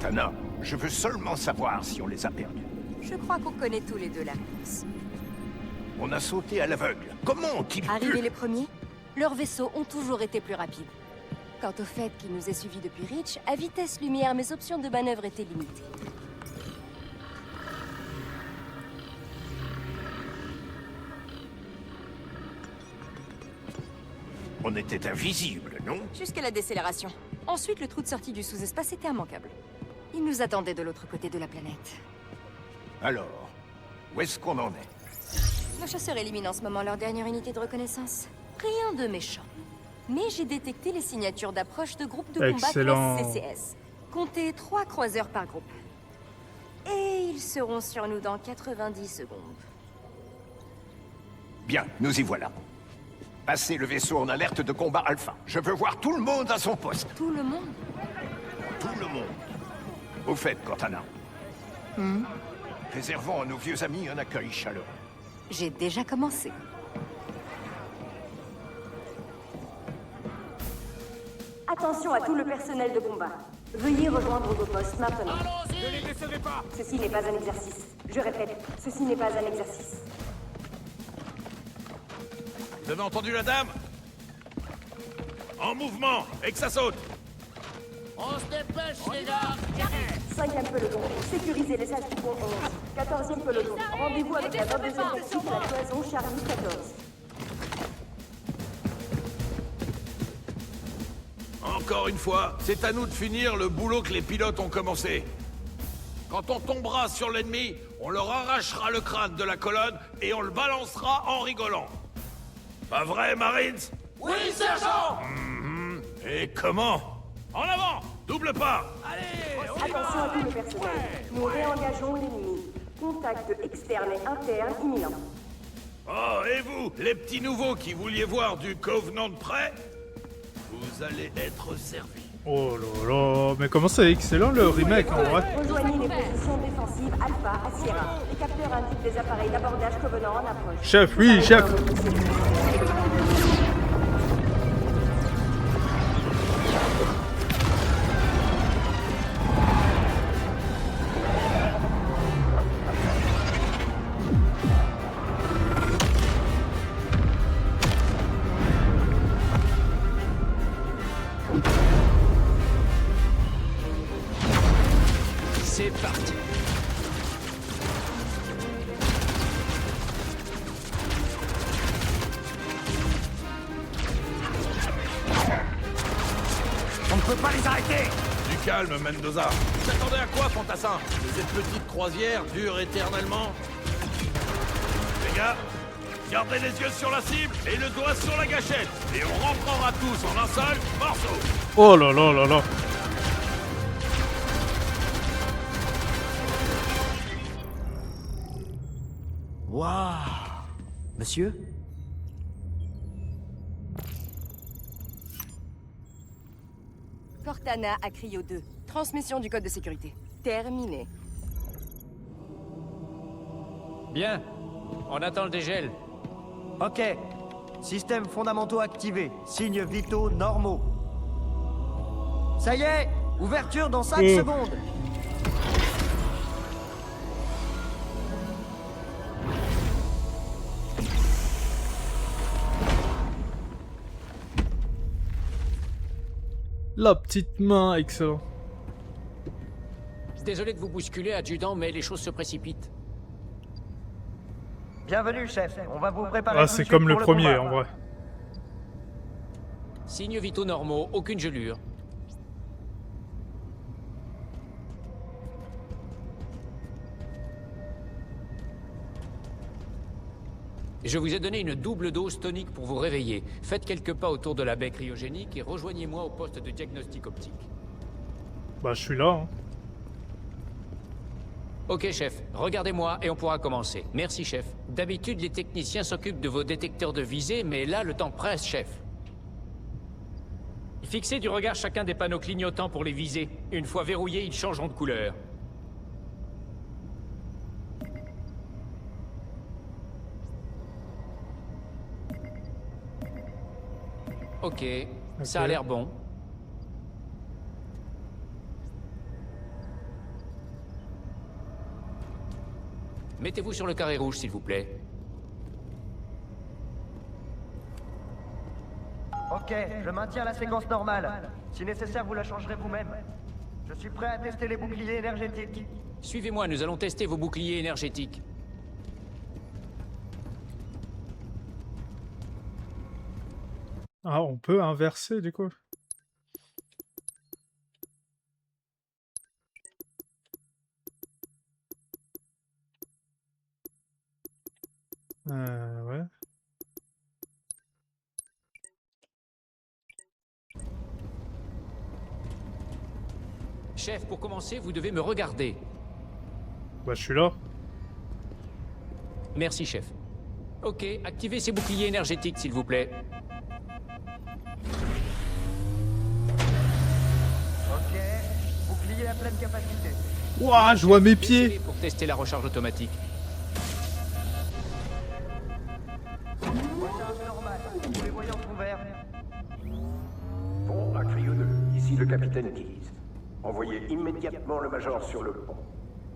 Cortana. Je veux seulement savoir si on les a perdus. Je crois qu'on connaît tous les deux la réponse. On a sauté à l'aveugle. Comment ont-ils pu... Arrivés les premiers, leurs vaisseaux ont toujours été plus rapides. Quant au fait qu'il nous ait suivis depuis Reach, à vitesse lumière, mes options de manœuvre étaient limitées. On était invisibles, non? Jusqu'à la décélération. Ensuite, le trou de sortie du sous-espace était immanquable. Ils nous attendaient de l'autre côté de la planète. Alors, où est-ce qu'on en est? Nos chasseurs éliminent en ce moment leur dernière unité de reconnaissance. Rien de méchant. Mais j'ai détecté les signatures d'approche de groupes de combat classe CCS. Comptez 3 croiseurs par groupe. Et ils seront sur nous dans 90 secondes. Bien, nous y voilà. Passez le vaisseau en alerte de combat alpha. Je veux voir tout le monde à son poste. Tout le monde? Tout le monde. Au fait, Cortana. Réservons à nos vieux amis un accueil chaleureux. J'ai déjà commencé. Attention à tout le personnel de combat. Veuillez rejoindre vos postes maintenant. Ne les décevez pas! Ceci n'est pas un exercice. Je répète, ceci n'est pas un exercice. Vous avez entendu la dame? En mouvement, et que ça saute! On se dépêche, les gars! 5e peloton, sécurisez les salles du pont 11. 14e peloton, rendez-vous avec la 22e tactique à la cloison Charlie 14. Encore une fois, c'est à nous de finir le boulot que les pilotes ont commencé. Quand on tombera sur l'ennemi, on leur arrachera le crâne de la colonne et on le balancera en rigolant. Pas vrai, Marines? Oui, sergent! Et comment? En avant! Double pas! Allez! Attention à tout le personnel. Nous réengageons l'ennemi. Contact externe et interne imminent. Oh, et vous, les petits nouveaux qui vouliez voir du Covenant de près? Vous allez être servis. Oh là là, mais comment c'est excellent le remake en vrai. Rejoignez les positions défensives Alpha à Sierra. Les capteurs indiquent des appareils d'abordage Covenant en approche. Chef, oui, chef. C'est parti. On ne peut pas les arrêter! Du calme, Mendoza. Vous attendez à quoi, fantassin? Que cette petite croisière dure éternellement? Les gars, gardez les yeux sur la cible et le doigt sur la gâchette. Et on rentrera tous en un seul morceau. Oh là là là là. Waouh! Monsieur? Cortana à Cryo 2. Transmission du code de sécurité. Terminé. Bien. On attend le dégel. Ok. Systèmes fondamentaux activés. Signes vitaux normaux. Ça y est! Ouverture dans 5 secondes! La petite main, excellent. Désolé de vous bousculer, adjudant, mais les choses se précipitent. Bienvenue, chef. On va vous préparer. Ah, tout de c'est suite comme le pour premier combat. en vrai. Signes vitaux normaux, aucune gelure. Je vous ai donné une double dose tonique pour vous réveiller. Faites quelques pas autour de la baie cryogénique et rejoignez-moi au poste de diagnostic optique. Bah, je suis là. Hein. Ok, chef. Regardez-moi et on pourra commencer. Merci, chef. D'habitude, les techniciens s'occupent de vos détecteurs de visée, mais là, le temps presse, chef. Fixez du regard chacun des panneaux clignotants pour les viser. Une fois verrouillés, ils changeront de couleur. Ok, ça a l'air bon. Mettez-vous sur le carré rouge, s'il vous plaît. Ok, je maintiens la séquence normale. Si nécessaire, vous la changerez vous-même. Je suis prêt à tester les boucliers énergétiques. Suivez-moi, nous allons tester vos boucliers énergétiques. Ah, on peut inverser du coup. Ouais. Chef, pour commencer, vous devez me regarder. Bah, je suis là. Merci, chef. Ok, activez ces boucliers énergétiques, s'il vous plaît. Ok, bouclier à pleine capacité. Ouah, je vois mes pieds. Pour tester la recharge automatique. Recharge normale. Tous les voyants sont verts. Bon, à Cryo 2, ici le capitaine Keyes. Envoyez immédiatement le Major sur le pont.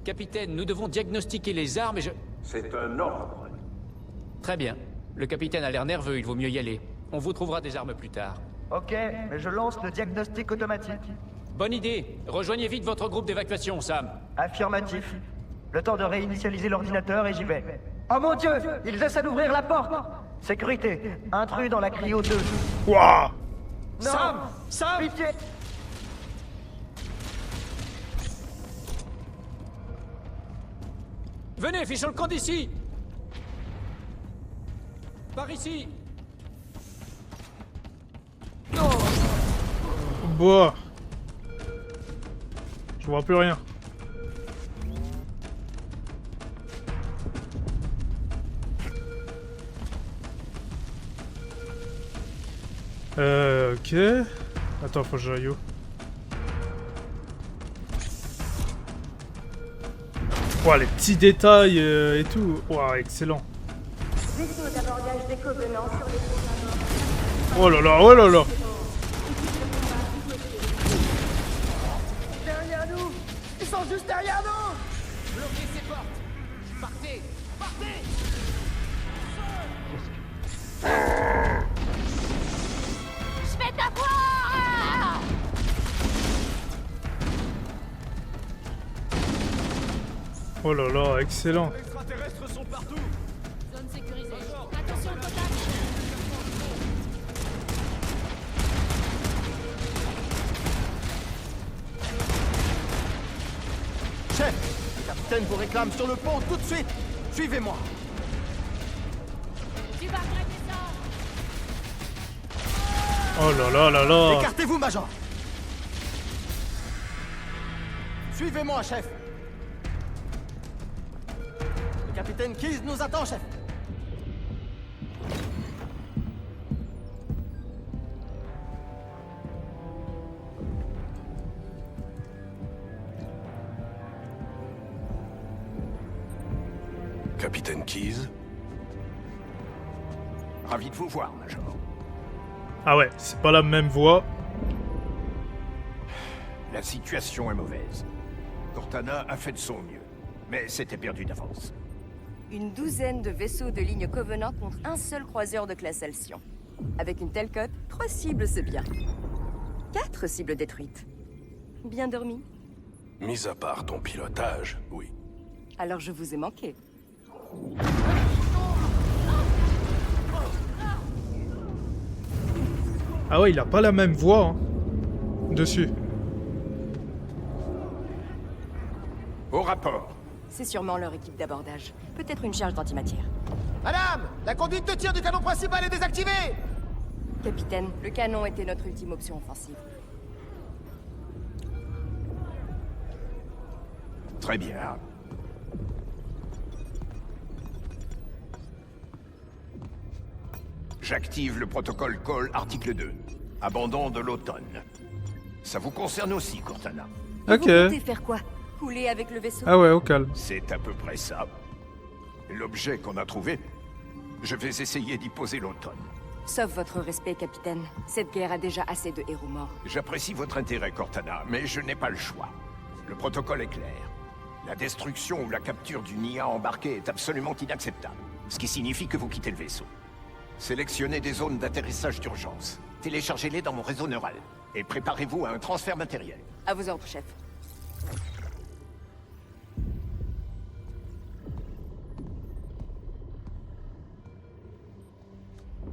Capitaine, nous devons diagnostiquer les armes et je... C'est un ordre. Très bien. Le capitaine a l'air nerveux, il vaut mieux y aller. On vous trouvera des armes plus tard. Ok, mais je lance le diagnostic automatique. Bonne idée. Rejoignez vite votre groupe d'évacuation, Sam. Affirmatif. Le temps de réinitialiser l'ordinateur et j'y vais. Oh mon Dieu, ils essaient d'ouvrir la porte. Sécurité, intrus dans la Cryo 2. Ouah. Non, Sam, pitié. Venez, fichons le camp d'ici. Par ici. Boah. Je vois plus rien. Ok. Attends, faut que j'aille où? Ouah, les petits détails et tout. Ouah, excellent. Vaisseau d'abordage des Covenants sur les fondamentaux. Oh là là, oh là là. Derrière nous. Ils sont juste derrière nous. Bloquez ces portes. Partez. Partez. Je vais t'avoir! Oh là là, excellent. Les extraterrestres sont partout. Zone sécurisée. Attention au contact. Chef, le capitaine vous réclame sur le pont tout de suite. Suivez-moi. Tu vas regretter ça. Oh là là là là. Écartez-vous, Major. Suivez-moi, chef. Le capitaine Keyes nous attend, chef. Capitaine Keyes? Ravi de vous voir, Major. Ah ouais, c'est pas la même voix. La situation est mauvaise. Cortana a fait de son mieux, mais c'était perdu d'avance. Une douzaine de vaisseaux de ligne Covenant contre un seul croiseur de classe Alcyon. Avec une telle cote, 3 cibles c'est bien. 4 cibles détruites. Bien dormi? Mis à part ton pilotage, oui. Alors je vous ai manqué. Ah ouais, il a pas la même voix hein, dessus. Au rapport. C'est sûrement leur équipe d'abordage. Peut-être une charge d'antimatière. Madame, la conduite de tir du canon principal est désactivée. Capitaine, le canon était notre ultime option offensive. Très bien. J'active le protocole Call article 2. Abandon de l'automne. Ça vous concerne aussi, Cortana. Ok. Vous comptez faire quoi? Couler avec le vaisseau? Ah ouais, au calme. C'est à peu près ça. L'objet qu'on a trouvé, je vais essayer d'y poser l'automne. Sauf votre respect, capitaine. Cette guerre a déjà assez de héros morts. J'apprécie votre intérêt, Cortana, mais je n'ai pas le choix. Le protocole est clair. La destruction ou la capture du Nia embarqué est absolument inacceptable. Ce qui signifie que vous quittez le vaisseau. Sélectionnez des zones d'atterrissage d'urgence. Téléchargez-les dans mon réseau neural. Et préparez-vous à un transfert matériel. À vos ordres, chef.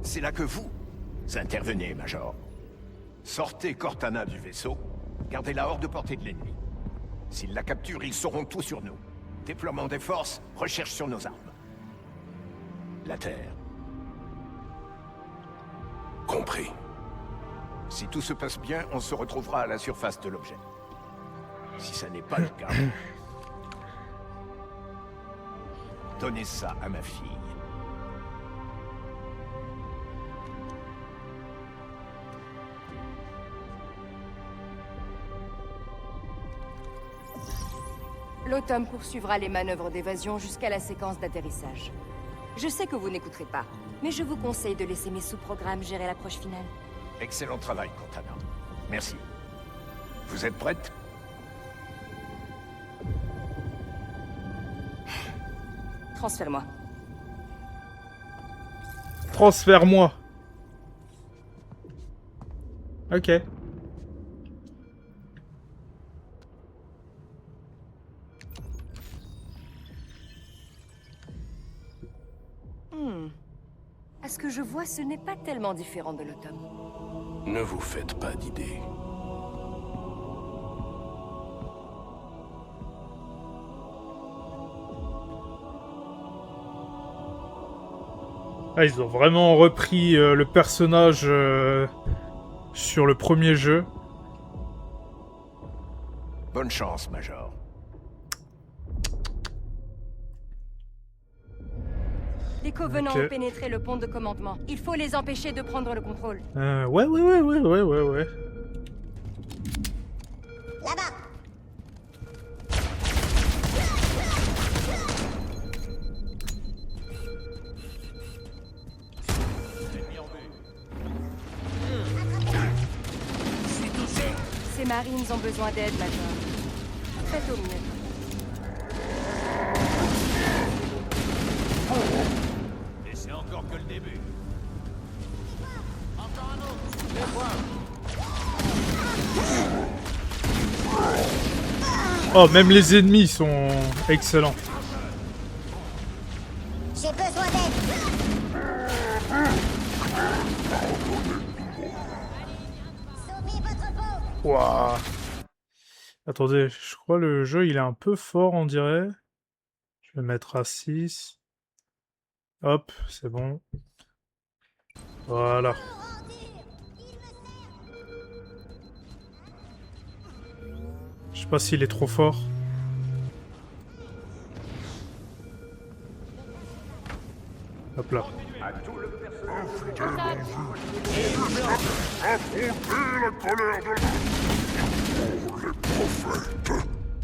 C'est là que vous intervenez, Major. Sortez Cortana du vaisseau, gardez-la hors de portée de l'ennemi. S'ils la capturent, ils sauront tout sur nous. Déploiement des forces, recherche sur nos armes. La Terre. Compris. Si tout se passe bien, on se retrouvera à la surface de l'objet. Si ça n'est pas le cas, donnez ça à ma fille. L'Automne poursuivra les manœuvres d'évasion jusqu'à la séquence d'atterrissage. Je sais que vous n'écouterez pas, mais je vous conseille de laisser mes sous-programmes gérer l'approche finale. Excellent travail, Cortana. Merci. Vous êtes prête? Transfère-moi. Transfère-moi. Ok. À ce que je vois, ce n'est pas tellement différent de l'Automne. Ne vous faites pas d'idées. Ah, ils ont vraiment repris le personnage sur le premier jeu. Bonne chance, Major. Les Covenants ont pénétré le pont de commandement. Il faut les empêcher de prendre le contrôle. Ouais. Là-bas. Ces marines ont besoin d'aide, Major. Faites au mieux. Et c'est encore que le début. Encore un autre. Les points. Oh, même les ennemis sont excellents. J'ai besoin d'aide. Sauvez votre peau. Waouh. Attendez, je crois le jeu il est un peu fort, on dirait. Je vais mettre à 6. Hop, c'est bon. Voilà. Je sais pas s'il est trop fort. Hop là.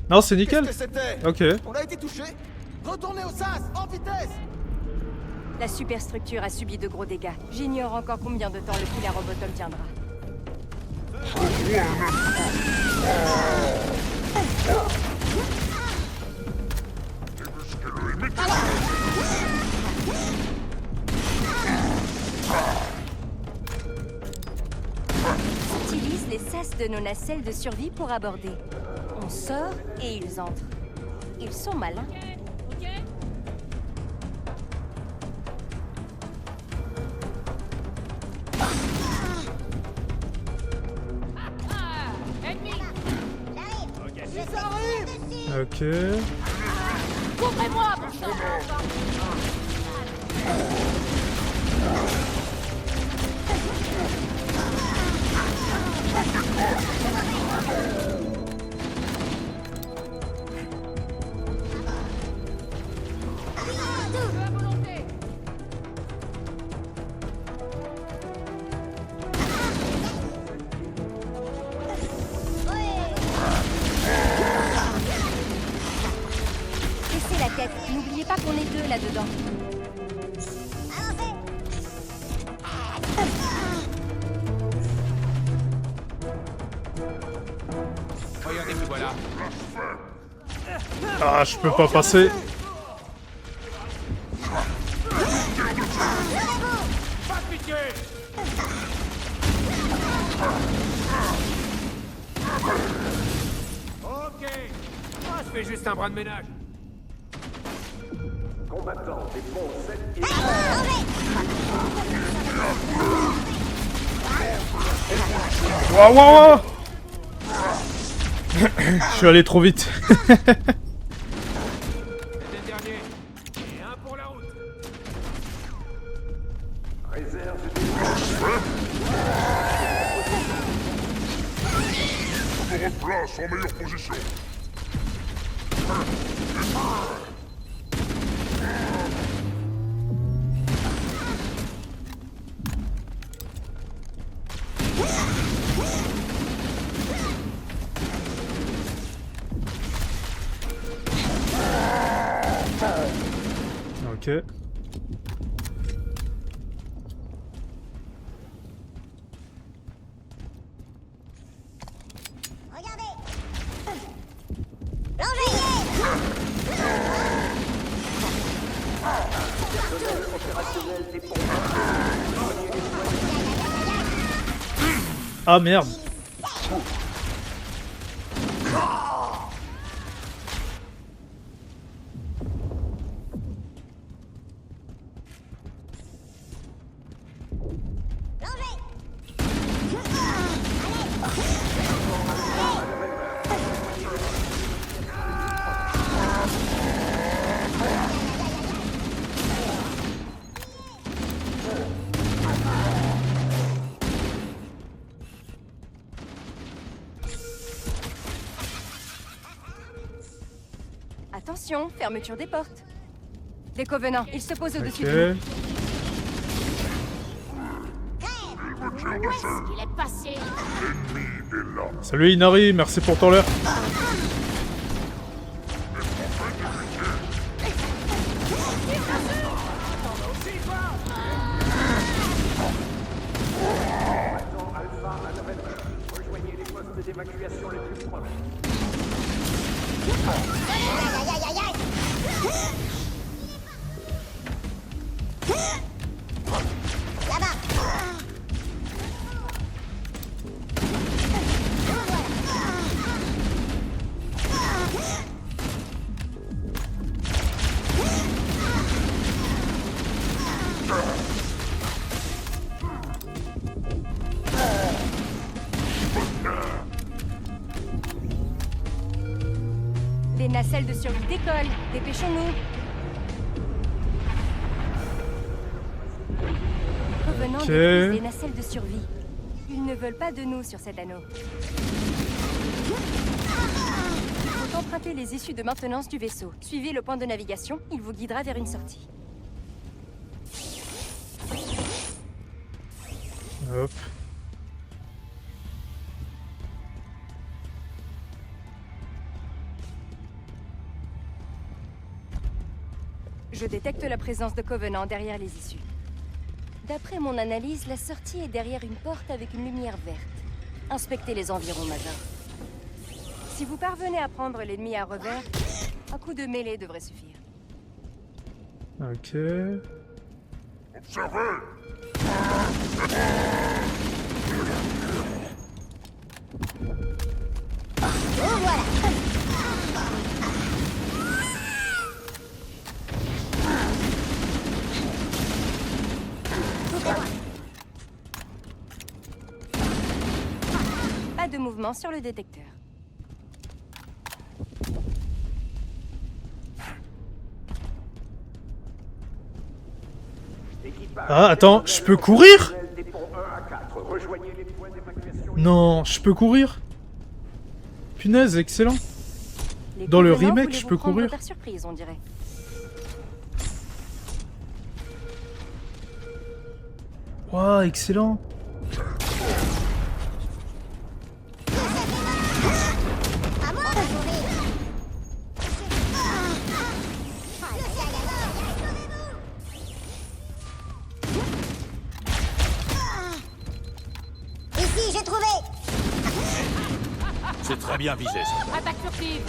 Non, c'est nickel. Qu'est-ce que c'était? Ok. On a été touché. Retournez au sas, en vitesse. La superstructure a subi de gros dégâts. J'ignore encore combien de temps le filet Robotom tiendra. On utilise les sas de nos nacelles de survie pour aborder. On sort et ils entrent. Ils sont malins. Ok. Couvrez-moi, mon sang. Baissez la tête. N'oubliez pas qu'on est deux là-dedans. Regardez qui voilà. Ah, je peux pas passer. Pas de pitié. Ok. Ah, je fais juste un bras de ménage. Combattant des ponts 7 et Waouh, waouh, waouh. Je suis allé trop vite. C'était le dernier. Et un pour la route. réserve Je me replace en meilleure position. Ok. Ah merde. Attention, fermeture des portes. Des Covenants, ils se posent au-dessus Ok. de nous. Où est-ce qu'il est passé? L'ennemi est là. Salut Inari, merci pour ton leurre. rejoignez les postes d'évacuation les plus proches. Les nacelles de survie décollent. Dépêchons-nous. Covenant Ok. détruisent les nacelles de survie. Ils ne veulent pas de nous sur cet anneau. Il faut emprunter les issues de maintenance du vaisseau. Suivez le point de navigation, il vous guidera vers une sortie. Hop. Je détecte la présence de Covenant derrière les issues. D'après mon analyse, la sortie est derrière une porte avec une lumière verte. Inspectez les environs, Major. Si vous parvenez à prendre l'ennemi à revers, un coup de mêlée devrait suffire. Ok. Observez. Pas de mouvement sur le détecteur. Ah, attends, je peux courir? Des ponts 1 à 4, rejoignez les points d'évacuation. Non, je peux courir? Punaise, excellent. Les Dans le Covenants remake, voulaient je vous peux prendre courir. par surprise, on dirait. Waouh, excellent. Ici, j'ai trouvé. C'est très bien visé, ça. Attaque furtive!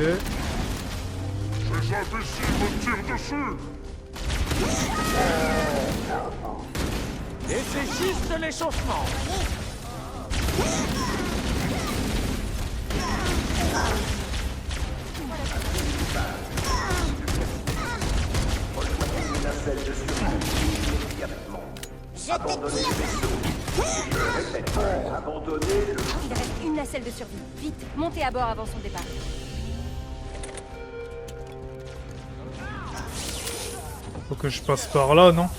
Ces imbéciles me tirent dessus. Et c'est juste l'échauffement. Il reste une nacelle de survie. Vite, montez à bord avant son départ. Faut que je passe par là, non?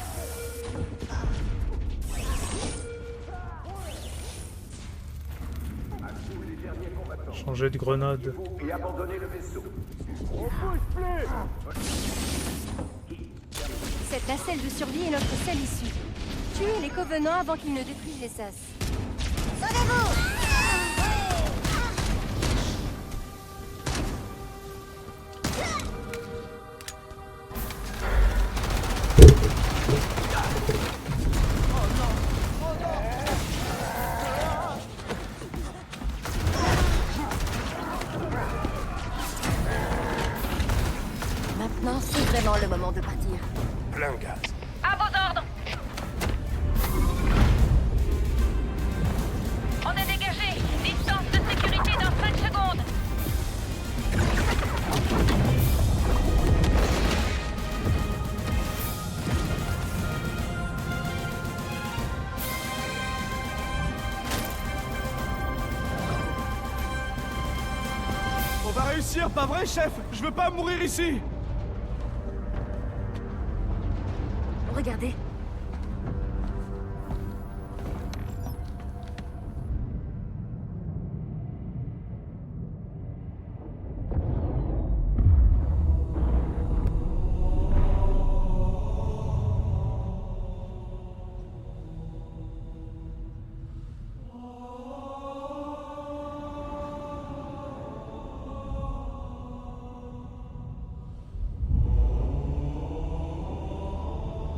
Changer de grenade. Et abandonner le vaisseau. Cette nacelle de survie est notre seule issue. Tuez les Covenants avant qu'ils ne détruisent les sas. Maintenant, c'est vraiment le moment de partir. Plein gaz. À vos ordres. On est dégagé. Distance de sécurité dans 5 secondes. On va réussir, pas vrai, chef? Je veux pas mourir ici. Regardez.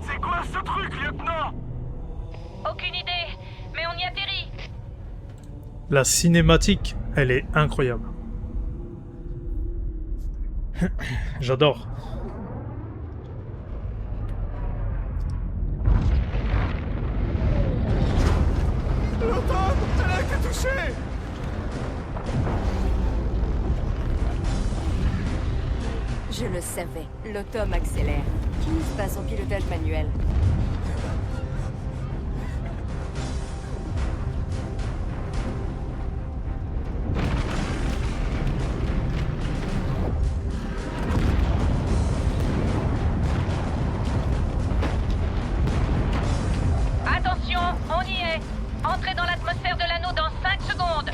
C'est quoi ce truc, lieutenant? Aucune idée, mais on y atterrit. La cinématique, elle est incroyable. J'adore. L'automne, elle a été touchée. Je le savais. L'automne accélère. Qui se passe en pilotage manuel? Attention, on y est. Entrez dans l'atmosphère de l'anneau dans 5 secondes.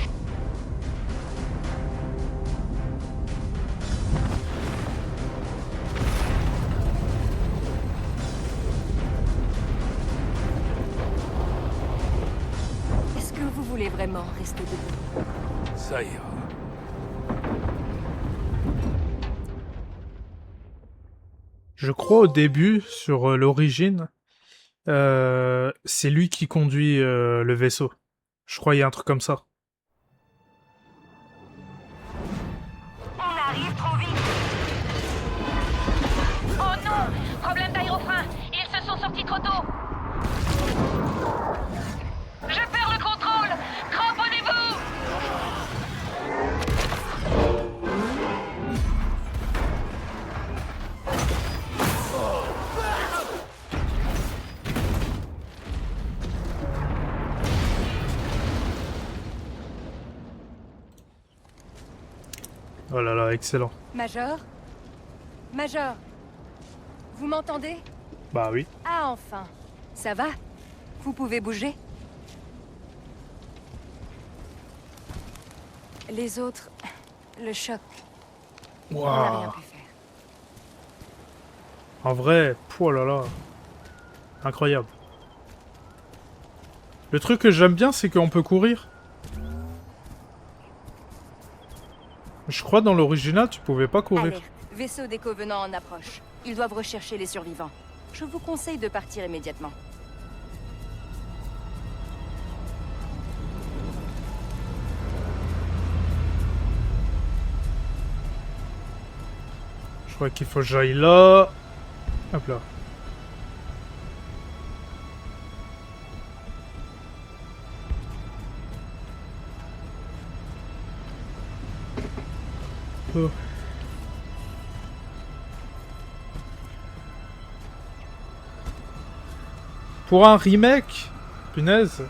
Est-ce que vous voulez vraiment rester debout? Ça ira. Je crois au début, sur l'origine, c'est lui qui conduit le vaisseau. Je crois qu'il y a un truc comme ça. On arrive trop vite. Oh non! Problème d'aérofrein. Ils se sont sortis trop tôt. Je perds le contrôle. Cramponnez-vous. Oh là là, excellent. Major? Major? Vous m'entendez? Bah oui. Ah, enfin. Ça va? Vous pouvez bouger? Les autres... Le choc. On n'a rien Waouh. pu faire. En vrai, oh là là. Incroyable. Le truc que j'aime bien, c'est qu'on peut courir. Je crois dans l'original, tu pouvais pas courir. Alerte. Vaisseau des Covenants en approche. Ils doivent rechercher les survivants. Je vous conseille de partir immédiatement. crois qu'il faut que j'aille là. Hop là. Oh. Pour un remake, punaise,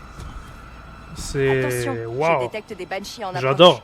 c'est waouh. Je détecte des Banshees en approche. J'adore.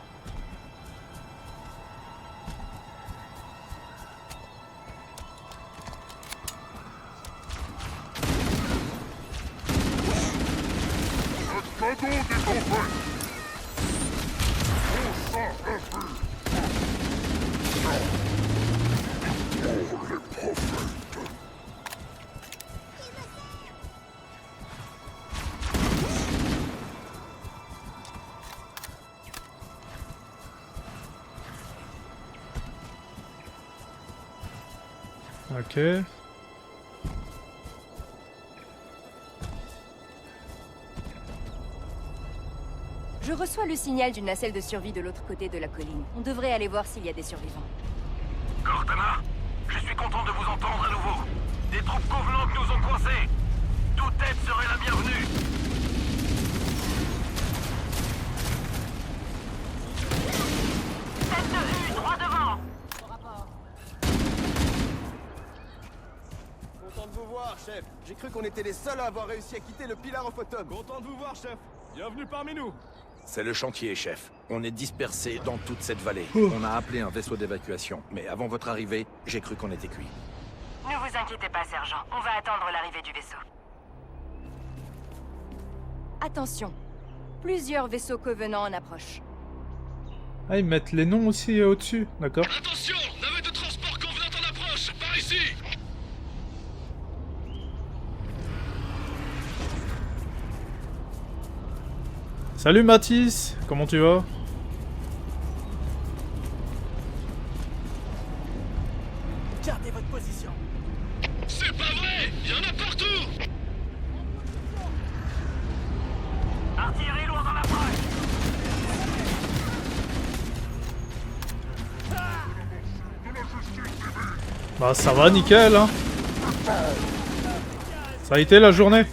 Ok. Je reçois le signal d'une nacelle de survie de l'autre côté de la colline. On devrait aller voir s'il y a des survivants. Cortana, je suis content de vous entendre à nouveau. Des troupes Covenant nous ont coincés. Toute aide serait la bienvenue. Tête de vue, droit devant. Content de vous voir, chef. J'ai cru qu'on était les seuls à avoir réussi à quitter le Pillar of Autumn. Content de vous voir, chef. Bienvenue parmi nous. C'est le chantier, chef. On est dispersés dans toute cette vallée. On a appelé un vaisseau d'évacuation, mais avant votre arrivée, j'ai cru qu'on était cuits. Ne vous inquiétez pas, sergent. On va attendre l'arrivée du vaisseau. Attention, plusieurs vaisseaux Covenant en approche. Ah, ils mettent les noms aussi au-dessus, d'accord. Attention, navette de transport Covenant en approche, par ici. Salut Mathis, comment tu vas? Gardez votre position. C'est pas vrai, il y en a partout. Artillerie lourde en approche. Bah ça va, nickel, hein. Ça a été la journée.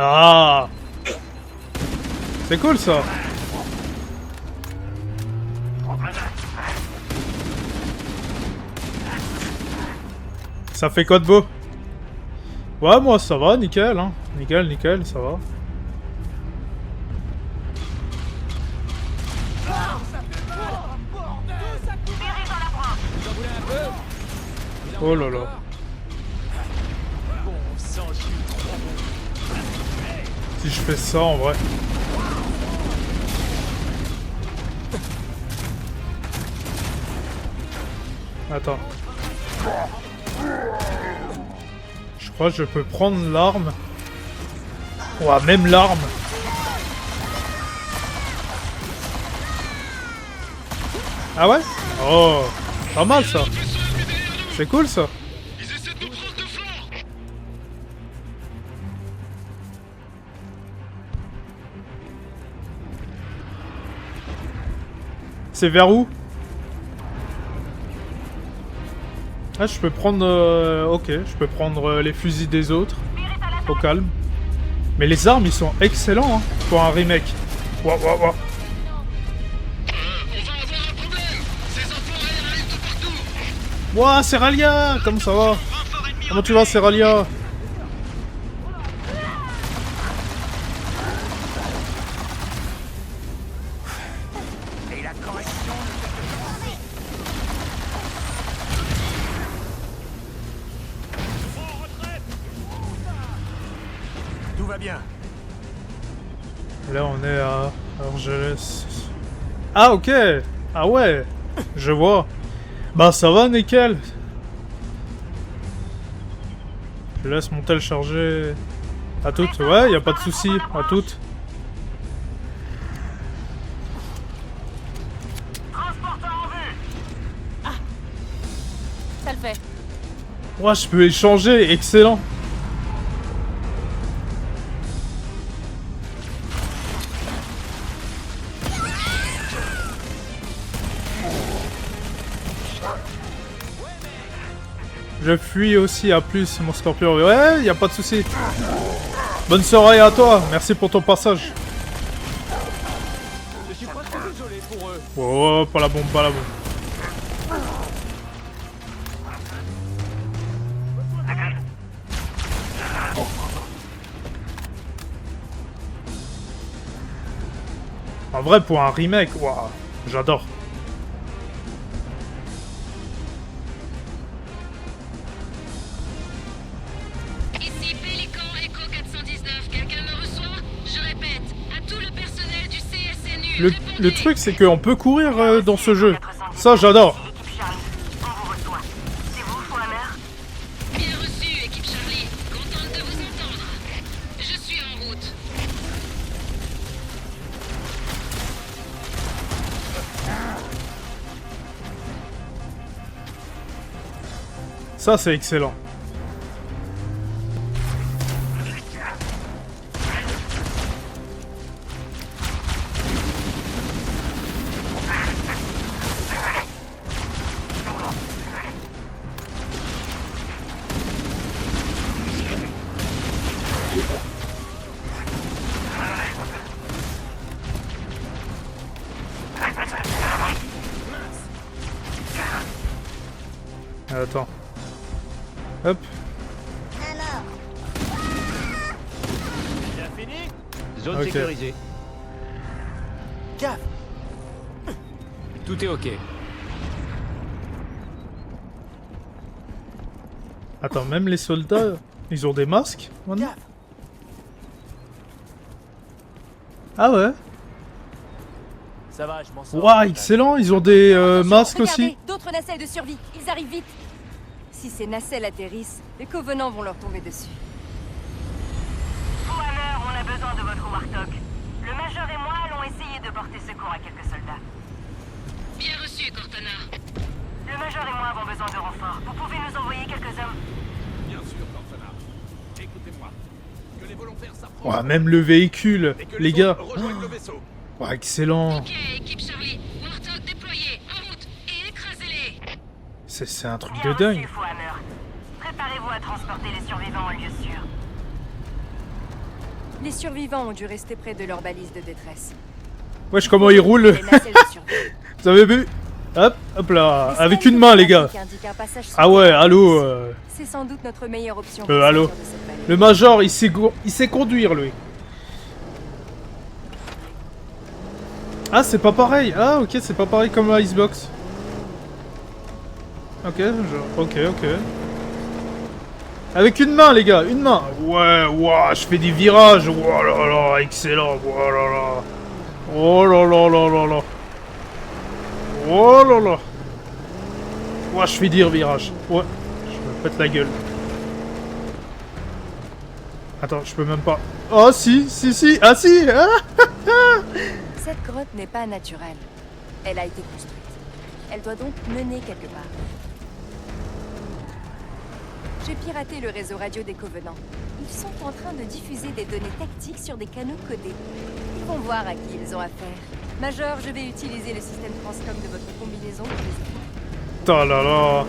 Ah, c'est cool ça. Ça fait quoi de beau? Ouais, moi ça va, nickel, hein. Nickel, nickel, ça va. Oh là là. Si je fais ça en vrai. Attends. Je crois que je peux prendre l'arme. Ouais, même l'arme. Ah ouais? Oh, pas mal ça. C'est cool ça. C'est vers où? Ah, je peux prendre... ok, je peux prendre les fusils des autres. Au calme. Mais les armes, ils sont excellents, hein, pour un remake. Waouh, waouh, waouh. Ouah, Seralia! Comment ça va? Comment tu vas, Seralia? Tout va bien. Là, on est à Argelès. Ah, ok! Ah ouais! Je vois. Bah, ça va, nickel. Je laisse mon tel charger. À toutes. Ouais, y a pas de souci. À toutes. fait. Ouais, je peux échanger, excellent. Je fuis aussi à plus, mon scorpion. Ouais, y a pas de souci. Bonne soirée à toi, merci pour ton passage. Je suis presque désolé pour eux. Oh, pas la bombe, pas la bombe. En vrai, pour un remake, waouh, j'adore. Ici Pélican Echo 419. Quelqu'un me reçoit? Je répète, à tout le personnel du CSNU. Le truc, c'est qu'on peut courir dans ce jeu. Ça, j'adore. Bien reçu, équipe Charlie. Contente de vous entendre. Je suis en route. Ça, c'est excellent. Attends. Hop. Bien fini? Zone Ok. sécurisée. Gaffe! Tout est ok. Attends, même les soldats, ils ont des masques maintenant? Gaffe! Ah ouais? Ça va, je m'en sors. Waouh, excellent, ils ont des masques Regardez, aussi. d'autres nacelles de survie. Ils arrivent vite. Si ces nacelles atterrissent, les Covenants vont leur tomber dessus. Warhammer, on a besoin de votre Warthog. Le Major et moi allons essayer de porter secours à quelques soldats. Bien reçu, Cortana. Le Major et moi avons besoin de renforts. Vous pouvez nous envoyer quelques hommes? Bien sûr, Cortana. Écoutez-moi. Que les volontaires s'approchent. Ouah, même le véhicule, Et que les gars. autres rejoignent le vaisseau. Ouah, excellent. Ok, équipe Charlie. Warthog déployé, en route, et écrasez-les. C'est un truc Bien de dingue. reçu, Warhammer. Préparez-vous à transporter les survivants en lieu sûr. Les survivants ont dû rester près de leur balise de détresse. Wesh, comment il roule. Les nacelles de survie. Vous avez vu? Hop, hop là. Les Avec scans une main, les gars. automatiques indiquent un passage Ah ouais, secret. allô. C'est sans doute notre meilleure option. Allô. sortir de cette vallée. Le Major, il sait conduire, lui. Ah, c'est pas pareil. Ah, ok, c'est pas pareil comme la Icebox. Ok, ok. Avec une main, les gars, une main. Ouais, ouah, je fais des virages. Oh là là, excellent. Oh là là. Oh là là là là là. Oh là là. Ouah, je fais des virages. Ouais, je me pète la gueule. Attends, je peux même pas. Oh, si. Ah, si. Ah. Cette grotte n'est pas naturelle. Elle a été construite. Elle doit donc mener quelque part. J'ai piraté le réseau radio des Covenants. Ils sont en train de diffuser des données tactiques sur des canaux codés. Ils vont voir à qui ils ont affaire. Major, je vais utiliser le système Transcom de votre combinaison pour les aider. Ta là là.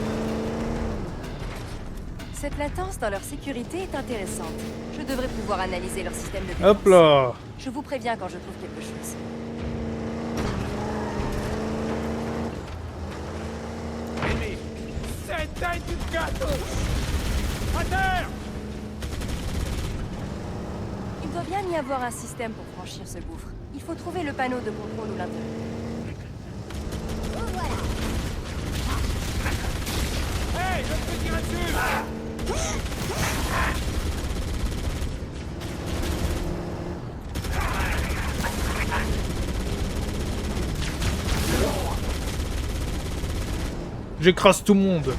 Cette latence dans leur sécurité est intéressante. Je devrais pouvoir analyser leur système de défense. Hop là. Je vous préviens quand je trouve quelque chose. Ennemi! Cette taille du gâteau! À terre! Il doit bien y avoir un système pour franchir ce gouffre. Il faut trouver le panneau de contrôle ou l'intérieur. Hey, je peux tirer dessus! J'écrase tout le monde.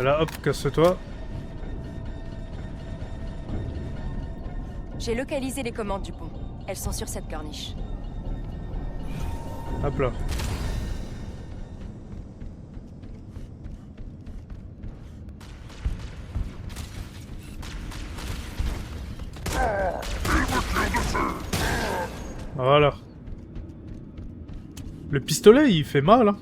Là, hop, casse-toi. J'ai localisé les commandes du pont. Elles sont sur cette corniche. Hop là. Voilà. Le pistolet, il fait mal, hein.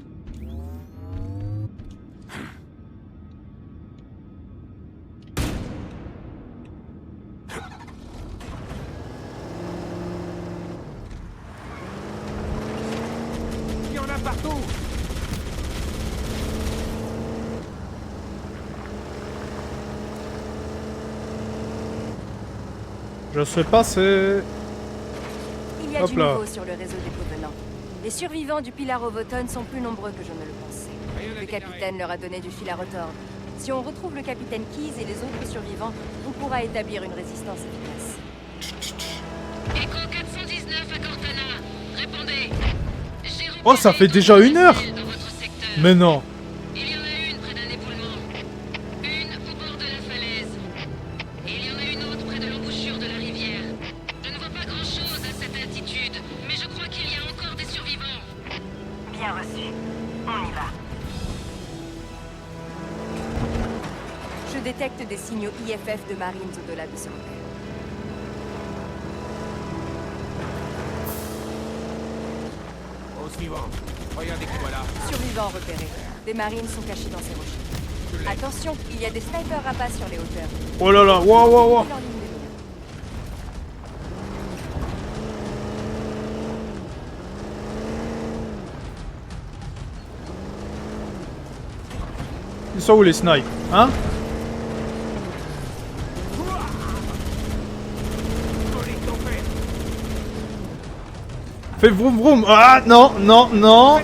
Il y en a partout. Je sais pas, c'est... Il y a Hop du là. nouveau sur le réseau des Covenants. Les survivants du Pilar Ovoton sont plus nombreux que je ne le pensais. Le capitaine leur a donné du fil à retordre. Si on retrouve le capitaine Keyes et les autres survivants, on pourra établir une résistance efficace. Echo 419 à Cortana. Répondez. Oh, ça fait déjà 1 heure. Mais non. Il y en a une près d'un éboulement. Une au bord de la falaise. Et il y en a une autre près de l'embouchure de la rivière. Je ne vois pas grand-chose à cette altitude, mais je crois qu'il y a encore des survivants. Bien reçu. On y va. Je détecte des signaux IFF de Marines au-delà de ce repère. Au suivant. Regardez qui voilà. Survivants repérés. Des Marines sont cachés dans ces rochers. Attention, il y a des snipers rapaces sur les hauteurs. Oh là là, waouh, waouh, waouh. En ligne de mire. Ils sont où les snipes, hein? Fais vroom vroom. Ah non, non, non.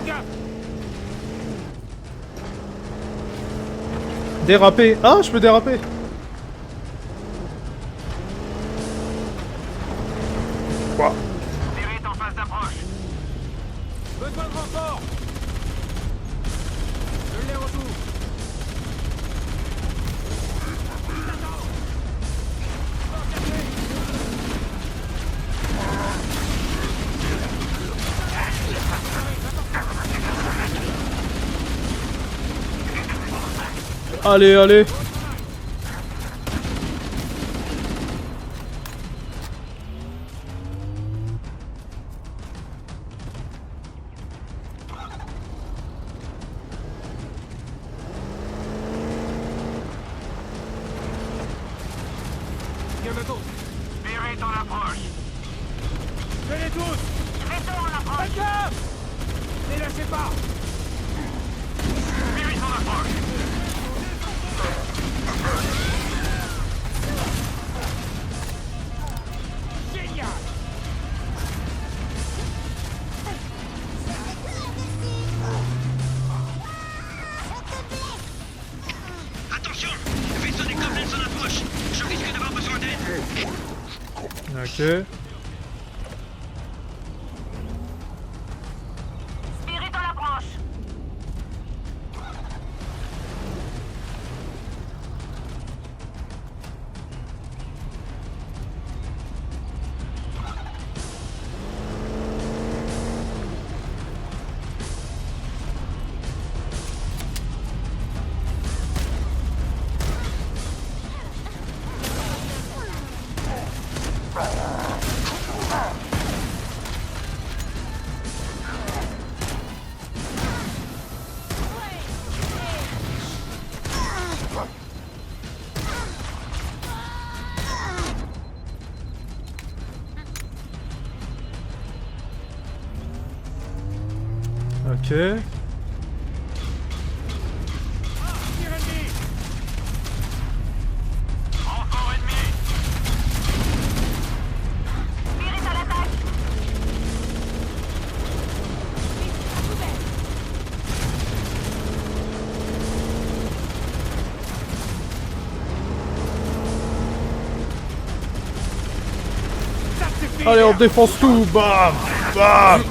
Déraper. Ah, je peux déraper. Quoi? Spirit en phase d'approche. Besoin de renfort. Je l'ai en tout. Allez, allez. Il y en a d'autres. Spirit en approche. Venez tous. Vaisseau en approche. Faites gaffe. Ne les lâchez pas. Spirit en approche. Génial. Attention! Le vaisseau des Covenants s'en approche! Je risque d'avoir besoin d'aide! Ok. Spirit en approche. Ok. Tir ennemi. Renfort ennemi. Spirit à l'attaque. Ça suffit. Allez, on défonce tout. Bam. Bam.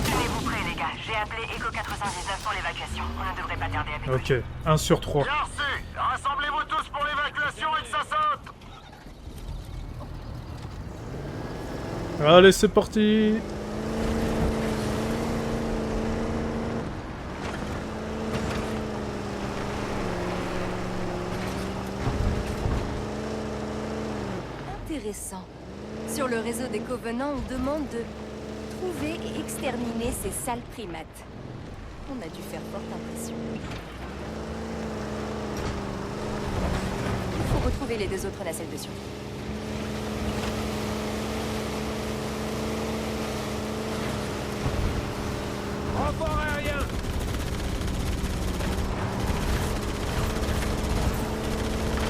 Tenez-vous prêts, les gars. J'ai J'ai appelé Echo 99 pour l'évacuation. On ne devrait pas tarder à déployer. Ok, 1 sur 3. Bien reçu. Rassemblez-vous tous pour l'évacuation et que ça saute. Allez, c'est parti. Intéressant. Sur le réseau des Covenants, on demande de trouver et exterminer ces sales primates. On a dû faire forte impression. Il faut retrouver les 2 autres nacelles dessus. Renfort aérien.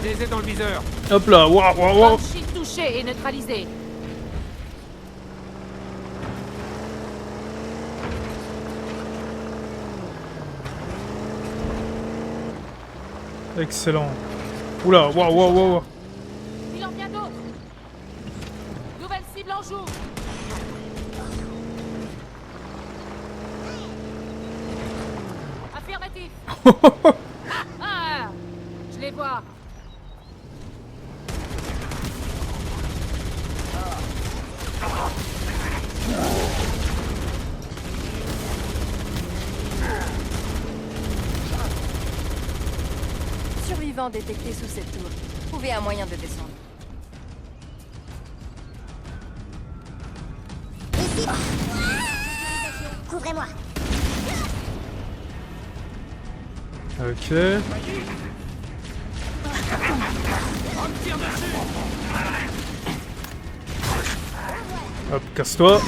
Je les ai dans le viseur. Hop là, waouh, waouh, waouh. Shield touché et neutralisé. Excellent. Oula, waouh, waouh, waouh. Il en vient d'autres. Nouvelle cible en joue. Affirmatif. Ah, je les vois. Survivants détectés sous cette tour. Trouvez un moyen de descendre. Ici. Couvrez-moi. Ok. Hop, casse-toi.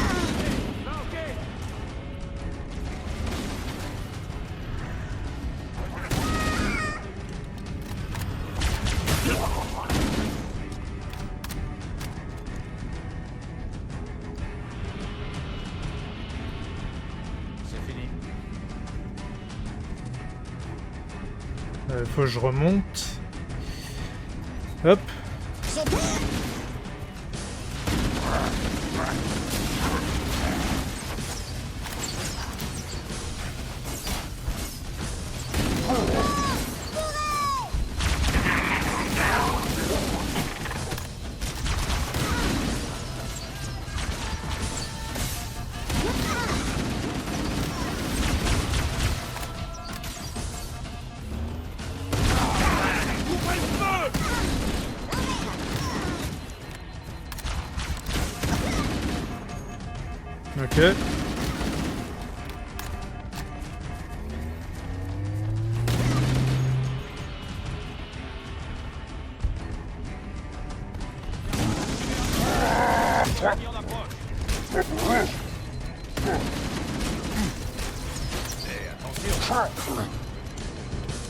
Faut que je remonte. Hop. Ok.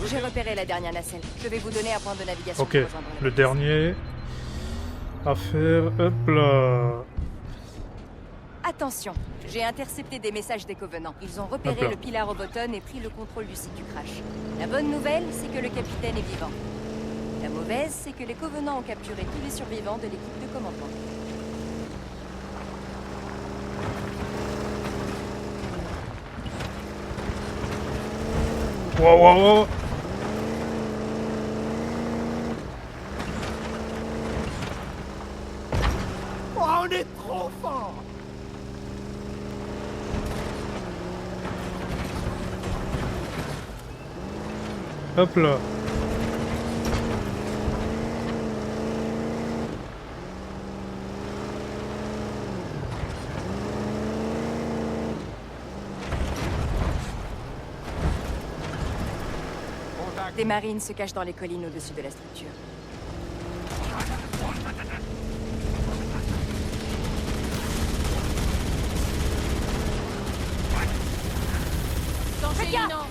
J'ai repéré la dernière nacelle. Je vais vous donner un point de navigation. Ok, le dernier à faire. Hop là. Attention, j'ai intercepté des messages des Covenants. Ils ont repéré le Pilar Roboton et pris le contrôle du site du crash. La bonne nouvelle, c'est que le capitaine est vivant. La mauvaise, c'est que les Covenants ont capturé tous les survivants de l'équipe de commandement. Wow, wow, wow. Oh, on est trop fort. Hop là. Des marines se cachent dans les collines au-dessus de la structure. Danger imminent.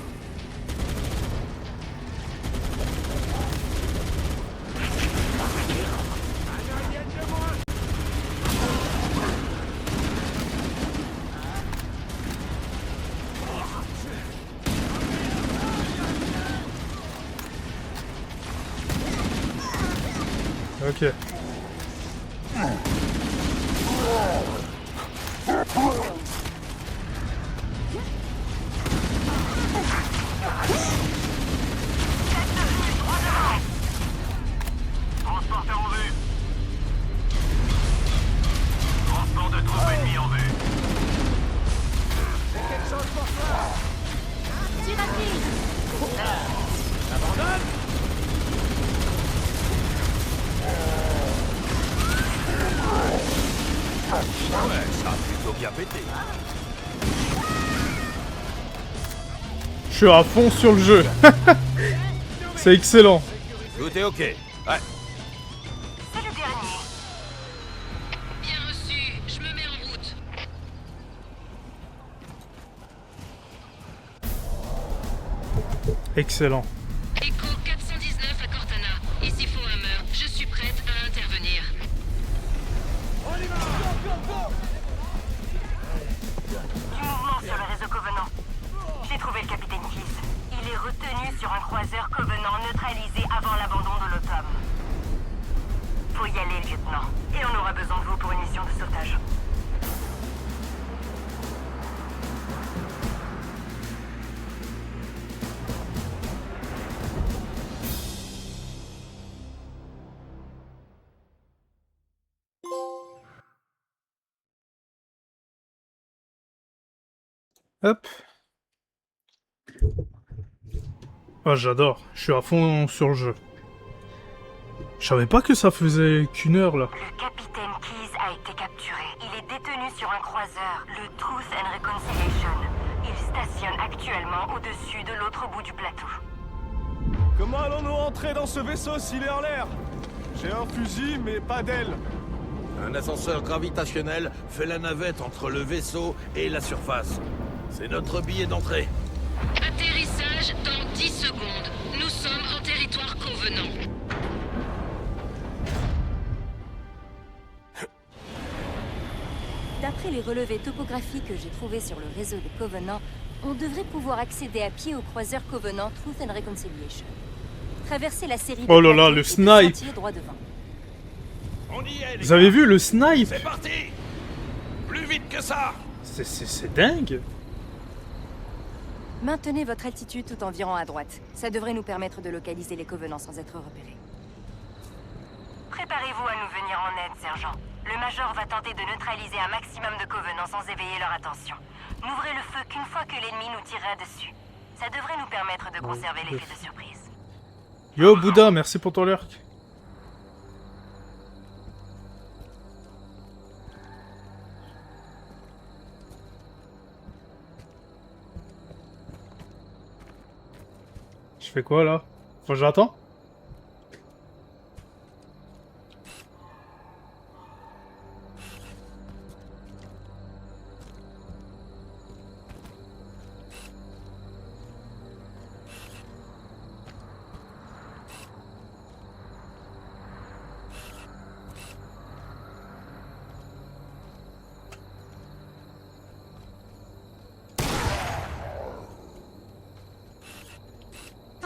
Ok. péter. Je suis à fond sur le jeu. C'est excellent. Tout est ok. Ouais. C'est le dernier. Bien reçu, je me mets en route. Excellent. Echo 419 à Cortana. Ici Fohammer. Je suis prête à intervenir. Du mouvement sur le réseau Covenant. J'ai trouvé le capitaine Keyes. Il est retenu sur un croiseur Covenant neutralisé avant l'abandon de l'Automne. Faut y aller, lieutenant. Et on aura besoin de vous pour une mission de sauvetage. Hop. Ah, j'adore. Je suis à fond sur le jeu. Je savais pas que ça faisait qu'1 heure, là. Le capitaine Keyes a été capturé. Il est détenu sur un croiseur, le Truth and Reconciliation. Il stationne actuellement au-dessus de l'autre bout du plateau. Comment allons-nous entrer dans ce vaisseau s'il est en l'air? J'ai un fusil, mais pas d'aile. Un ascenseur gravitationnel fait la navette entre le vaisseau et la surface. C'est notre billet d'entrée. Atterrissage dans 10 secondes. Nous sommes en territoire Covenant. D'après les relevés topographiques que j'ai trouvés sur le réseau des Covenants, on devrait pouvoir accéder à pied au croiseur Covenant Truth and Reconciliation. Traverser la série de Oh là là, plateaux le et de snipe. sentiers droit devant. On y est, les Vous avez vu le snipe? C'est parti. Plus vite que ça. C'est dingue. Maintenez votre altitude tout en virant à droite. Ça devrait nous permettre de localiser les Covenants sans être repérés. Préparez-vous à nous venir en aide, sergent. Le Major va tenter de neutraliser un maximum de Covenants sans éveiller leur attention. N'ouvrez le feu qu'une fois que l'ennemi nous tirera dessus. Ça devrait nous permettre de conserver l'effet de surprise. Yo, Bouddha, merci pour ton lurk. Je fais quoi, là? Faut que j'attends?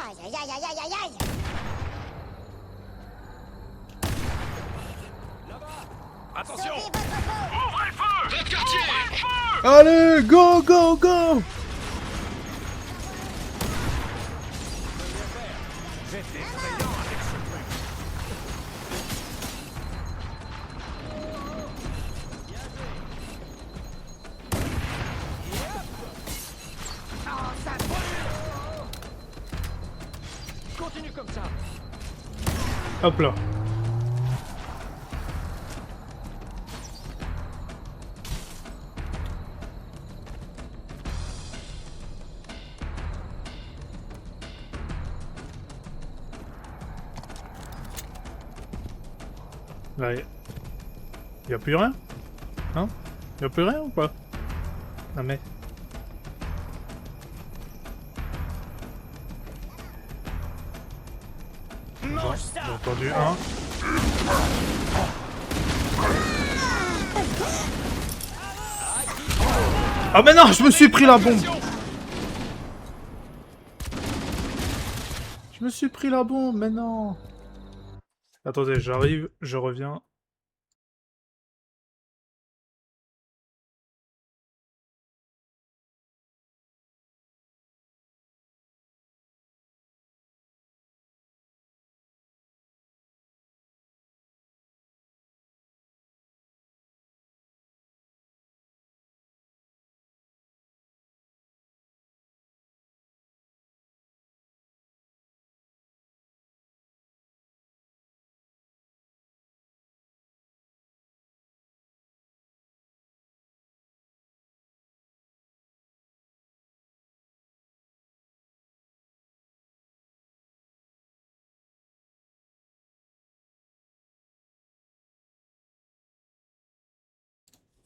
Aïe, aïe, aïe, aïe, aïe, aïe. Attention. Ouvrez le feu. Votre quartier. Allez, go, go, go! Continue comme ça. Hop là. Là, y a plus rien? Hein? Y a plus rien ou pas? Ah mais... J'ai entendu un. Ah mais non, je me suis pris la bombe! Je me suis pris la bombe, mais non! Attendez, j'arrive, je reviens.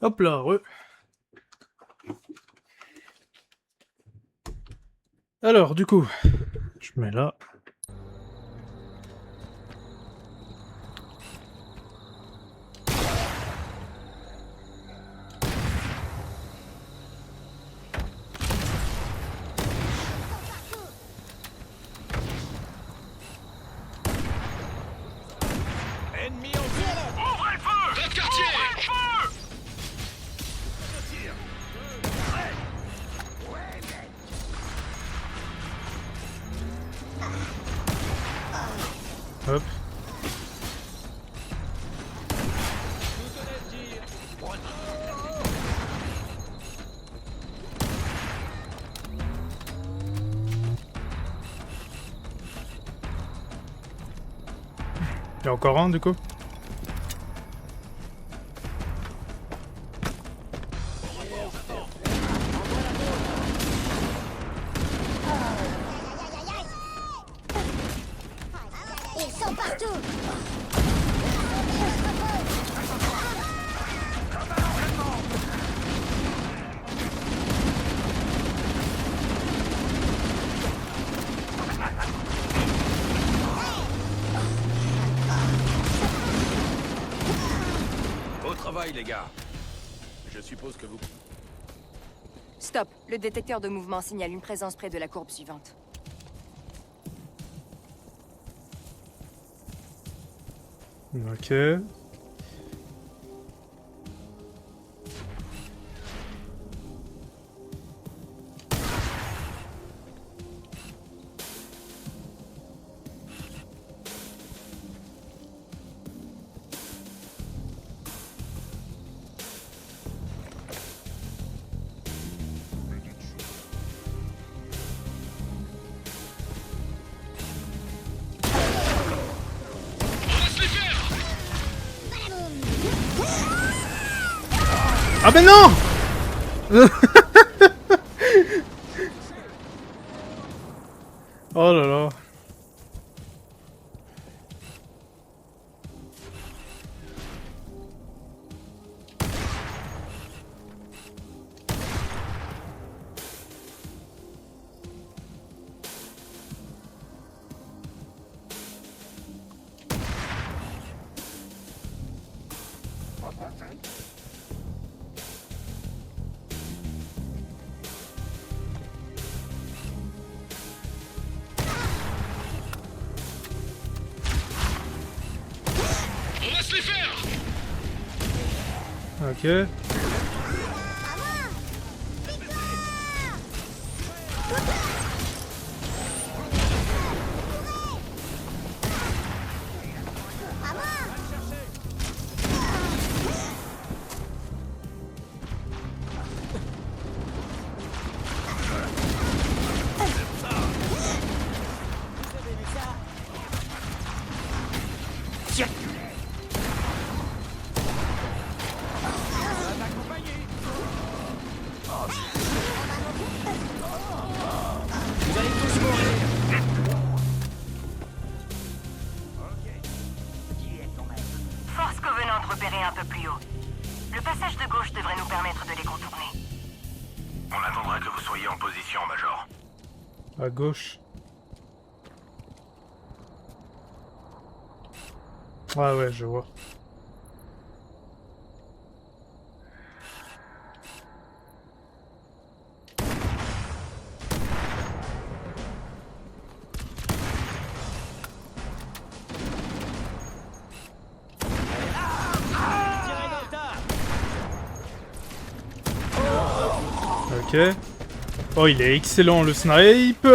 Hop là, Alors, du coup, je mets là. Ennemi en vue. Ouvrez le feu. Votre quartier. Ouvrez le feu. Hop. Il y a encore un du coup. Ils sont partout. Au travail, les gars. Je suppose que vous... Stop. Le détecteur de mouvement signale une présence près de la courbe suivante. Ok. Ah ben non. Oh là là. Ok. Force Covenant repérée un peu plus haut. Le passage de gauche devrait nous permettre de les contourner. On attendra que vous soyez en position, Major. À gauche. Ah ouais, je vois. Ok. Oh, il est excellent le snipe.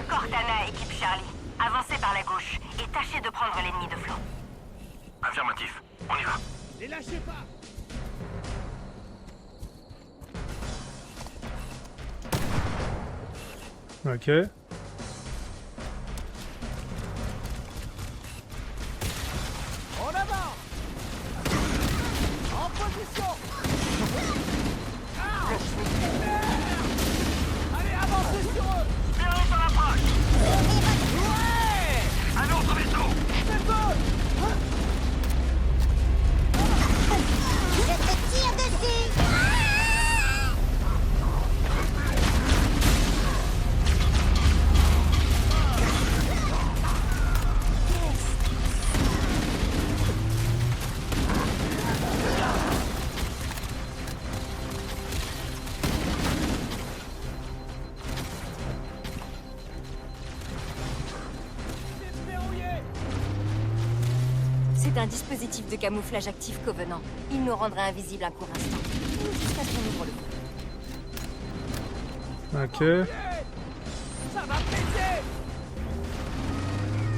Cortana équipe Charlie. Avancez par la gauche et tâchez de prendre l'ennemi de flanc. Affirmatif. On y va. Les lâchez pas. Ok. d'un dispositif de camouflage actif Covenant. Il nous rendrait invisibles un court instant. Jusqu'à ce qu'on ouvre le feu. Ok.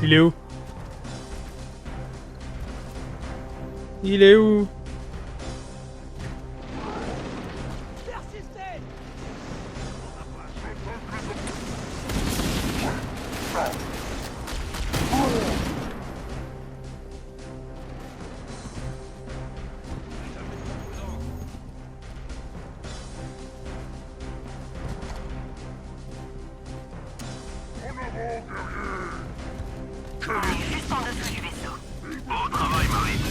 Il est où? Il est où? Juste en dessous du vaisseau. Bon travail, Marine.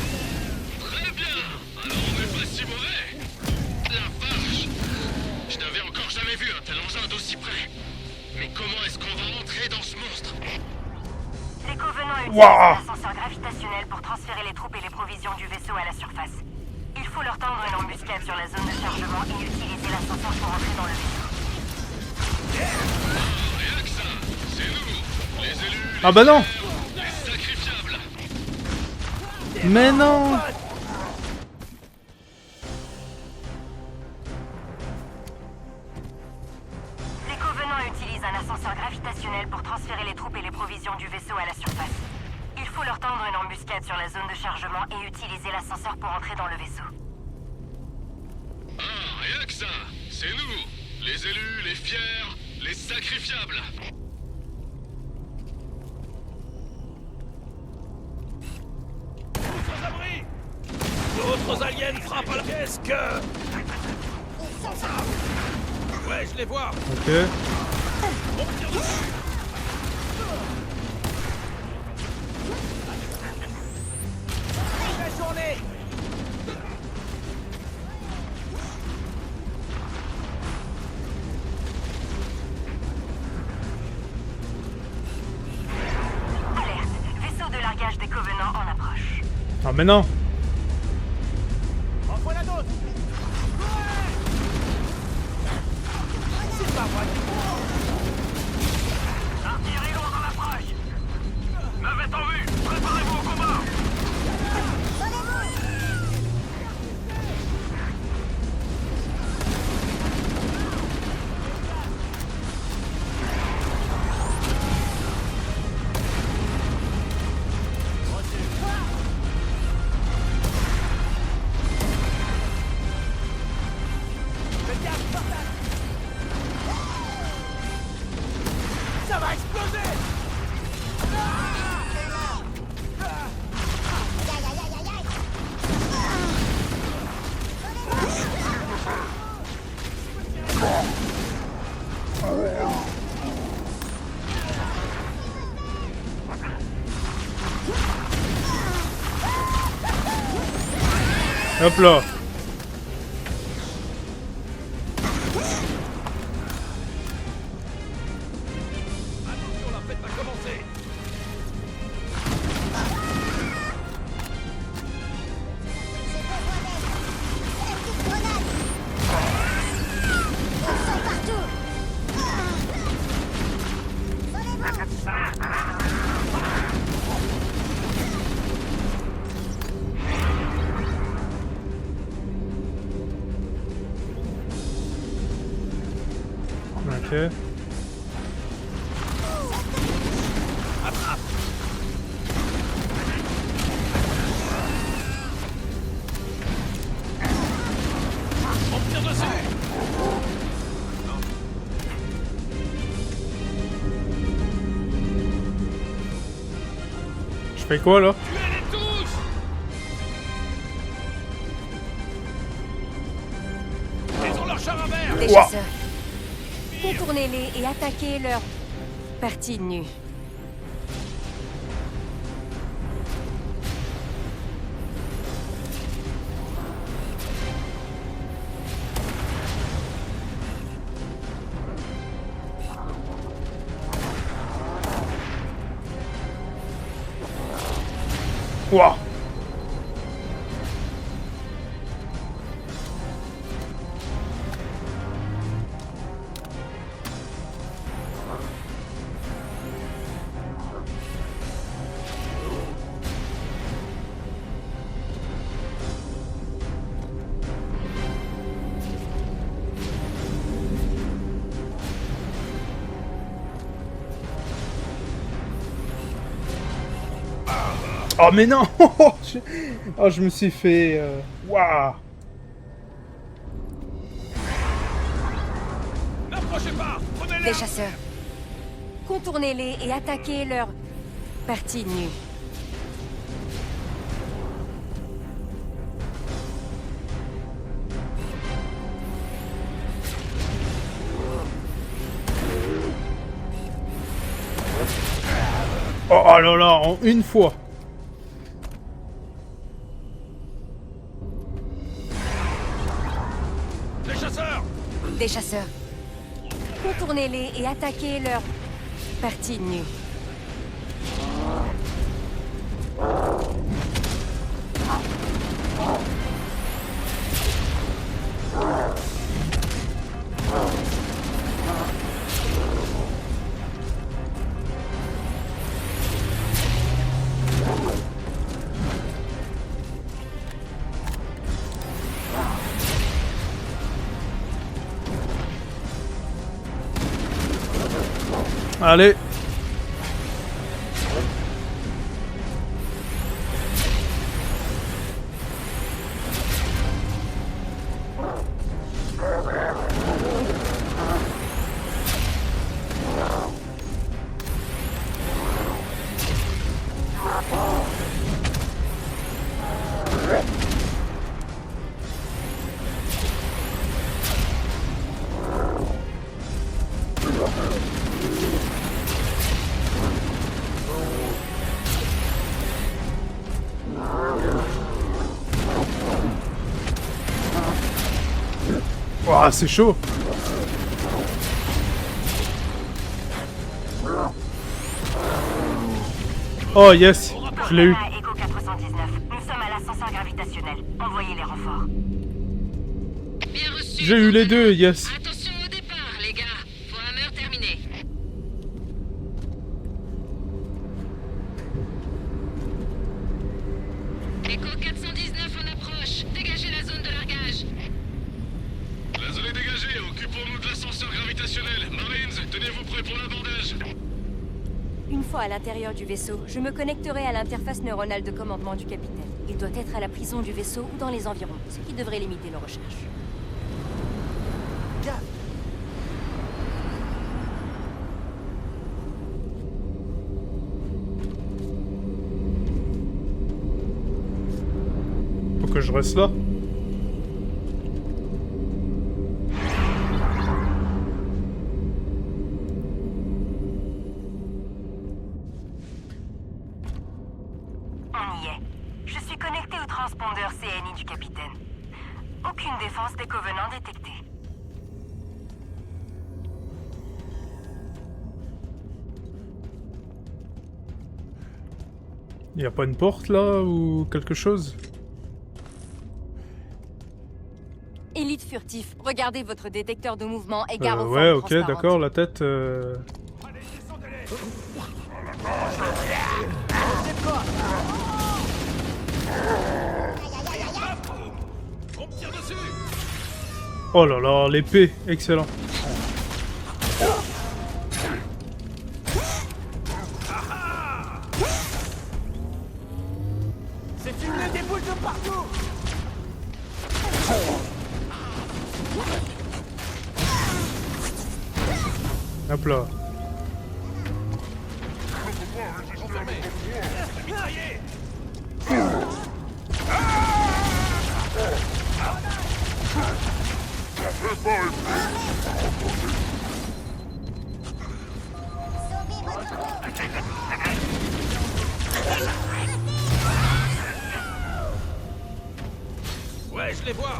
Très bien. Alors on n'est pas si mauvais. La vache. Je n'avais encore jamais vu un tel engin d'aussi près. Mais comment est-ce qu'on va rentrer dans ce monstre? Les Covenants utilisent l'ascenseur gravitationnel pour transférer les troupes et les provisions du vaisseau à la surface. Il faut leur tendre une embuscade sur la zone de chargement et utiliser l'ascenseur pour entrer dans le vaisseau. Rien que ça. C'est nous. Les élus. Ah bah non. Les sacrifiables. Mais non. Les Covenants utilisent un ascenseur gravitationnel pour transférer les troupes et les provisions du vaisseau à la surface. Il faut leur tendre une embuscade sur la zone de chargement et utiliser l'ascenseur pour entrer dans le vaisseau. Ah, rien que ça. C'est nous. Les élus, les fiers, les sacrifiables. Tous aux abris. D'autres aliens frappent à la... Qu'est-ce que... Ouais, je les vois. Ok. On tire dessus. Belle journée. Alerte. Vaisseau de largage des Covenants en approche. Ah mais non. En voilà d'autres. C'est pas vrai. Artillerie lourde en approche. Navette en vue. Préparez-vous au combat. Ça va exploser. Hop là. Attention, la fête va commencer. Ok. On tire dessus. Je fais quoi là? Tuez-les tous. Ils ont leur char à verre. Des chasseurs. Contournez-les et attaquez leur partie nue. Ouah. Oh mais non. Oh, je me suis fait... Waouh. N'approchez pas! Prenez-les! Des chasseurs. Contournez-les et attaquez leur partie nue. Oh, oh là là, en une fois. Des chasseurs! Des chasseurs. Contournez-les et attaquez leur partie nue. Allez. Oh, c'est chaud. Oh yes, je l'ai eu. Echo 419. Nous sommes à l'ascenseur gravitationnel. Envoyez les renforts. Bien reçu. J'ai eu les deux, yes. Attention au départ, les gars. Faut hammer terminé. Echo 419 en approche. Dégagez la zone de largage. La zone est dégagée, occupons-nous de l'ascenseur gravitationnel. Marines, tenez-vous prêts pour l'abordage. Une fois à l'intérieur du vaisseau, je me connecterai à l'interface neuronale de commandement du capitaine. Il doit être à la prison du vaisseau ou dans les environs, ce qui devrait limiter nos recherches. Faut que je reste là. On y est. Je suis connecté au transpondeur CNI du capitaine. Aucune défense des Covenants détectée. Y a pas une porte là ou quelque chose? Élite furtif, regardez votre détecteur de mouvement et gare aux ouais, formes ok, transparentes. d'accord, la tête... On me tire dessus! Oh là là, l'épée, excellent. C'est filmé des boules de partout. Hop là. Ouais, je les vois!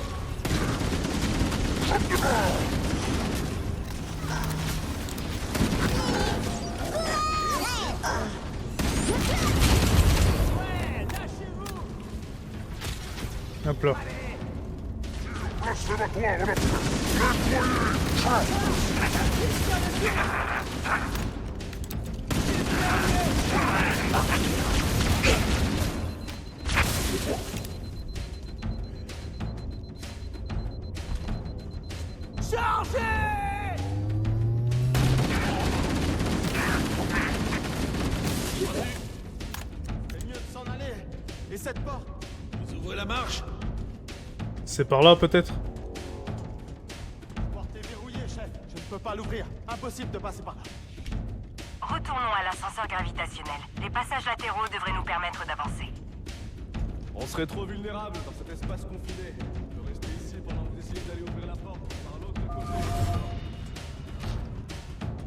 Hop là. C'est mieux de s'en aller. Et cette porte? Vous ouvrez la marche? C'est par là, peut-être? La porte est verrouillée, chef. Je ne peux pas l'ouvrir. Impossible de passer par là. Retournons à l'ascenseur gravitationnel. Les passages latéraux devraient nous permettre d'avancer. On serait trop vulnérable dans cet espace confiné. De rester ici pendant que vous essayez d'aller ouvrir la porte par l'autre côté.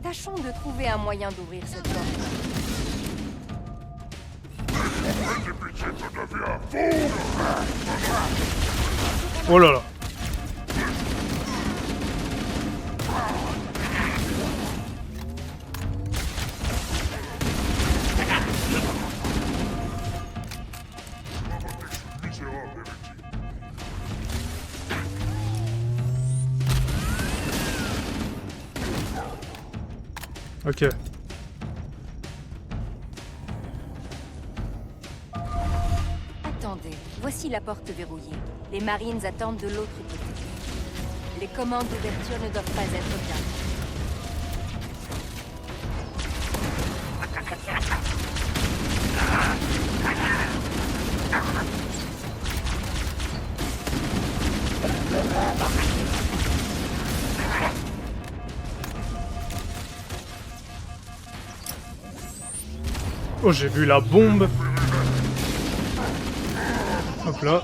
Tâchons de trouver un moyen d'ouvrir cette porte. Oh là là. Ok. Attendez, voici la porte verrouillée. Les Marines attendent de l'autre côté. Les commandes d'ouverture ne doivent pas être bien. Oh, j'ai vu la bombe. Hop là.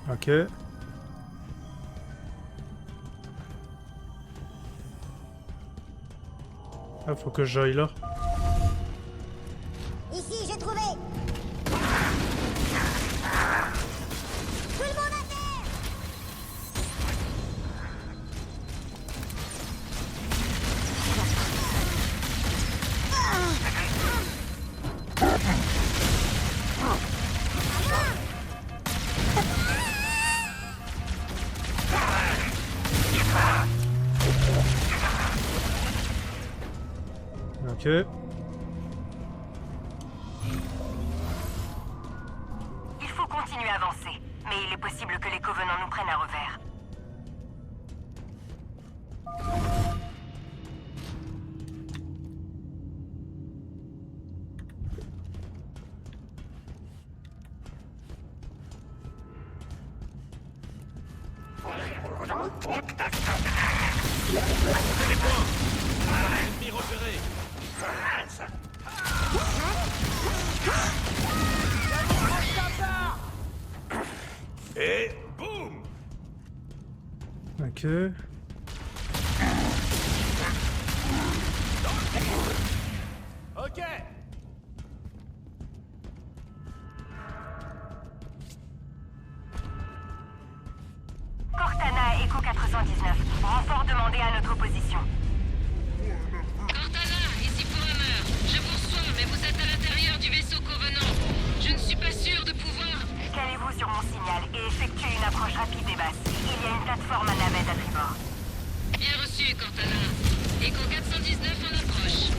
Ok. Ah, faut que j'aille là. Ici, j'ai trouvé. Tout le monde à terre. Ok. Il faut continuer à avancer, mais il est possible que les Covenants nous prennent à revers. Ennemi repéré. Et boum. Ok. Ok. Cortana, Echo 419. Renfort demandé à notre position. Cortana, ici pour Hammer. Je vous reçois, mais vous êtes à l'intérieur du vaisseau Covenant. Je ne suis pas sûr de pouvoir... Calez-vous sur mon signal et effectuez une approche rapide et basse. Il y a une plateforme à navette à tribord. Bien reçu, Cortana. Echo 419 en approche.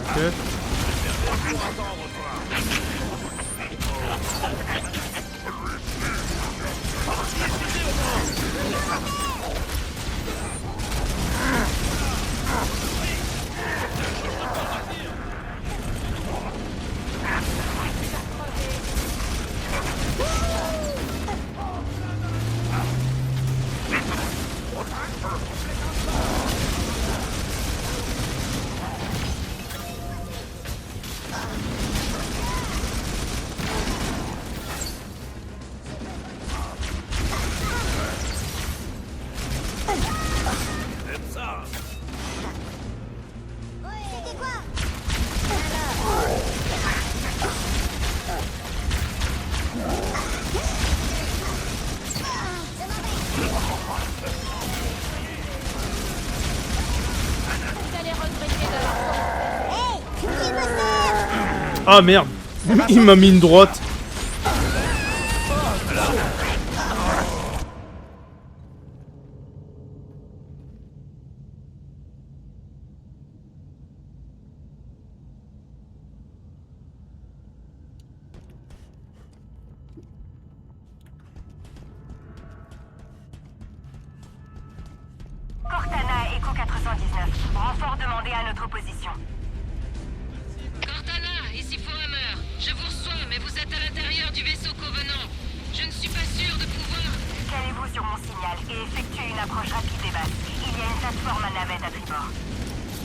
Ok. Ah merde. Il m'a mis une droite. Cortana, Echo 419. Renfort demandé à notre position. Cortana, ici Forehammer. Je vous reçois, mais vous êtes à l'intérieur du vaisseau Covenant. Je ne suis pas sûr de pouvoir... Calez-vous sur mon signal et effectuez une approche rapide des bases. Il y a une plateforme à navette à tribord.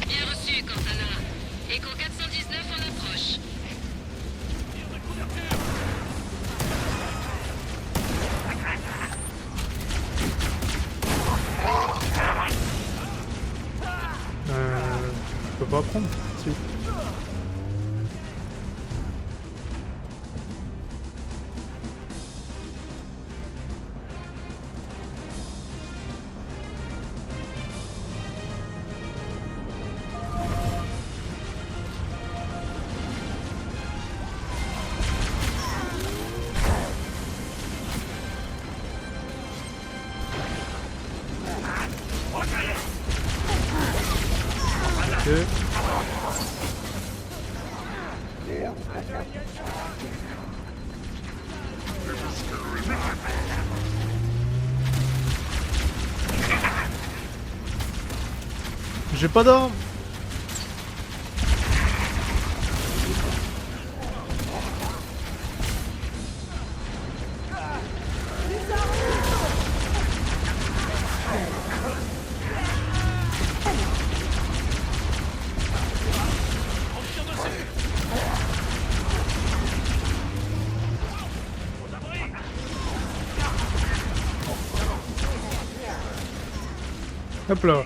Bien reçu, Cortana. Echo 419 en approche. Je peux pas prendre. Si. Ok. J'ai pas d'armes. Hop là.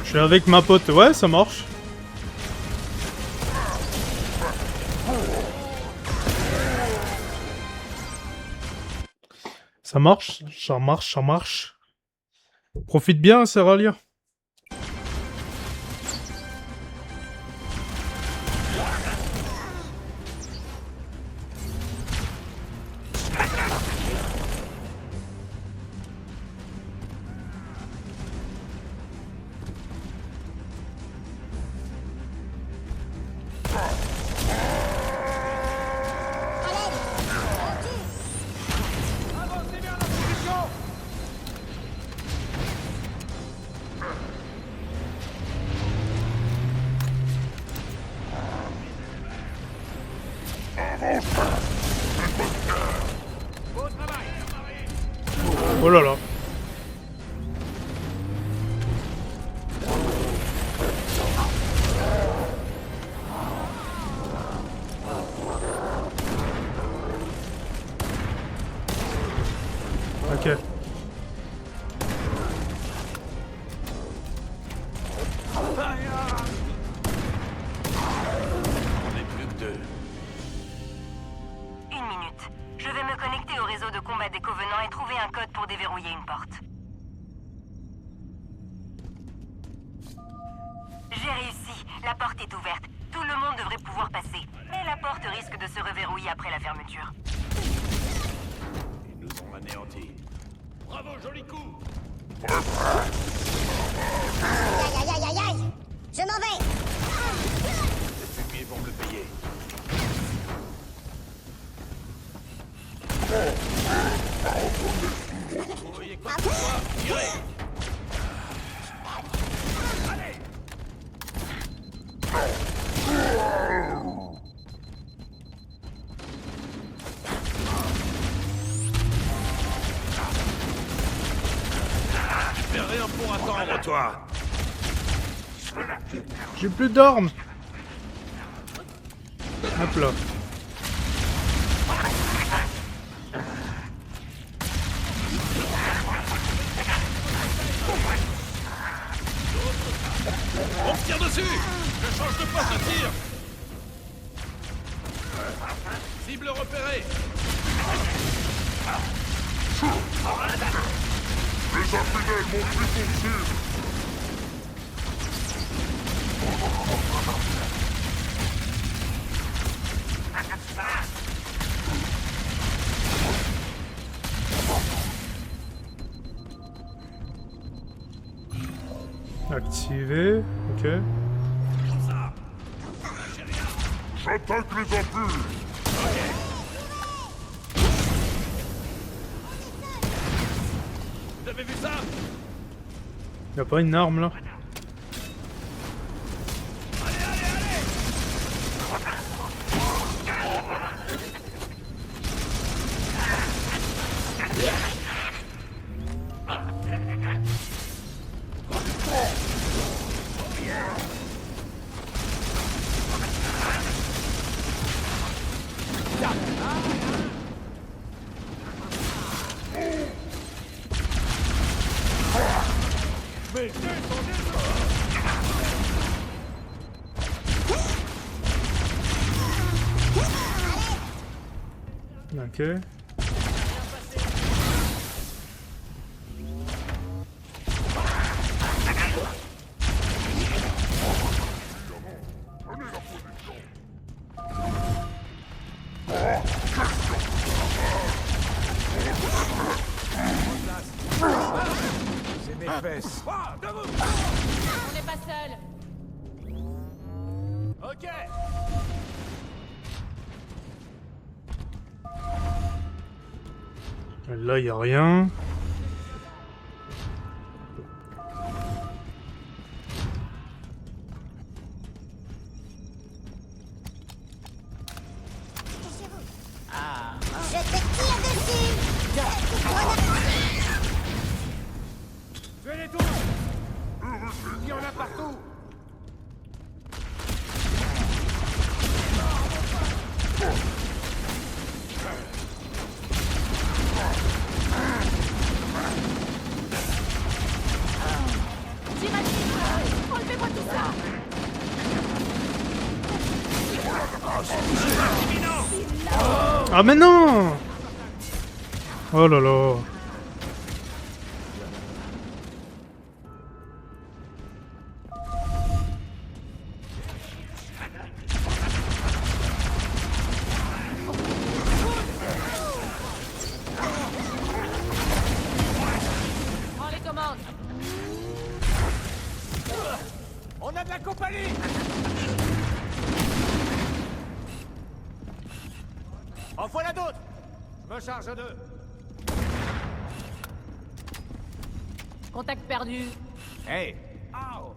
Je suis avec ma pote, ouais, ça marche. Ça marche, ça marche, ça marche. Profite bien, Seralia. Oh là là. Ok. J'ai réussi. La porte est ouverte. Tout le monde devrait pouvoir passer. Mais la porte risque de se reverrouiller après la fermeture. Ils nous ont anéantis. Bravo, joli coup. Aïe aïe aïe aïe aïe. Je m'en vais. Les fumiers vont me le payer. Vous voyez quoi que ce soit, tirez. Allez. m'attendre, toi. J'ai plus d'armes. Hop là. On se tire dessus. Je change de poste de tir. Cible repérée. Les infidèles m'ont pris ton cible. Activé, ok. J'attaque les impurs. Vous avez vu ça? Y'a pas une arme là? Ok. C'est mes fesses. On n'est pas seul. Ok. Là, y a rien. Je te tire dessus. Tuez-les tous. Il y en a partout. Enlevez-moi tout ça. Ah mais non! Oh là là. Prends les commandes. On a de la compagnie. En voilà d'autres. Je me charge d'eux. Contact perdu. Hey. Ow.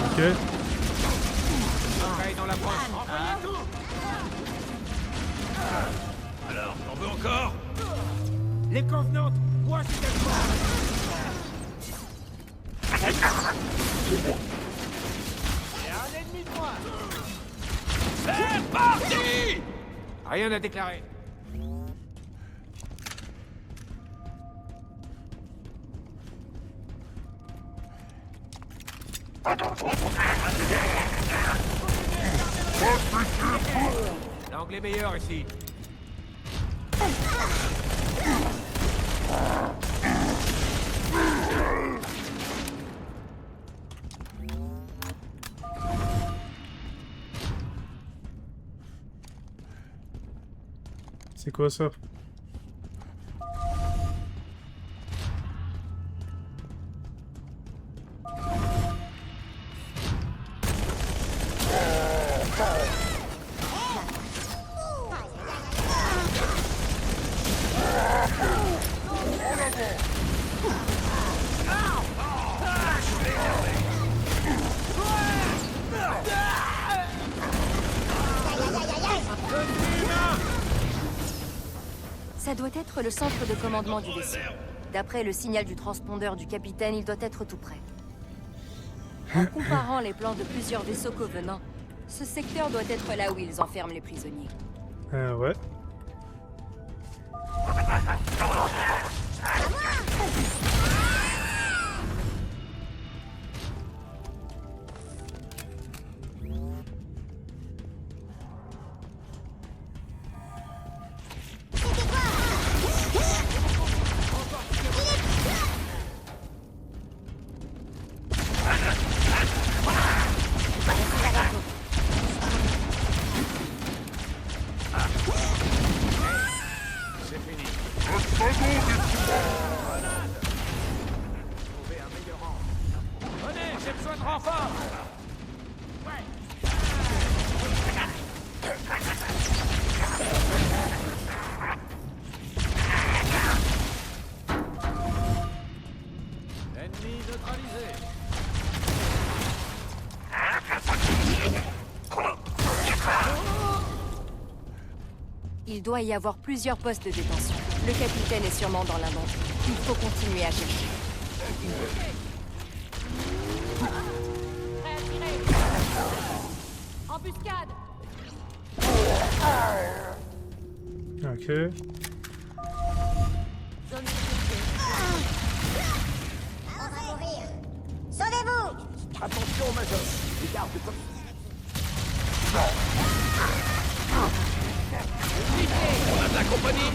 Ok. Pareil dans la pointe. Envoyez tout. Alors, t'en veux encore? Les convenantes. Moi, c'est quelque Il y a un ennemi de moi. C'est parti. Rien à déclarer. L'angle est meilleur ici. C'est quoi ça? Ça doit être le centre de commandement du vaisseau. D'après le signal du transpondeur du capitaine, il doit être tout près. En comparant les plans de plusieurs vaisseaux Covenant, ce secteur doit être là où ils enferment les prisonniers. Ouais. Il doit y avoir plusieurs postes de détention. Le capitaine est sûrement dans l'un d'entre eux. Il faut continuer à chercher. Prêt à tirer. Embuscade. Ok. Zone sécurisée. On va mourir. Sauvez-vous! Attention, Major. Les gardes comme... On a de la compagnie.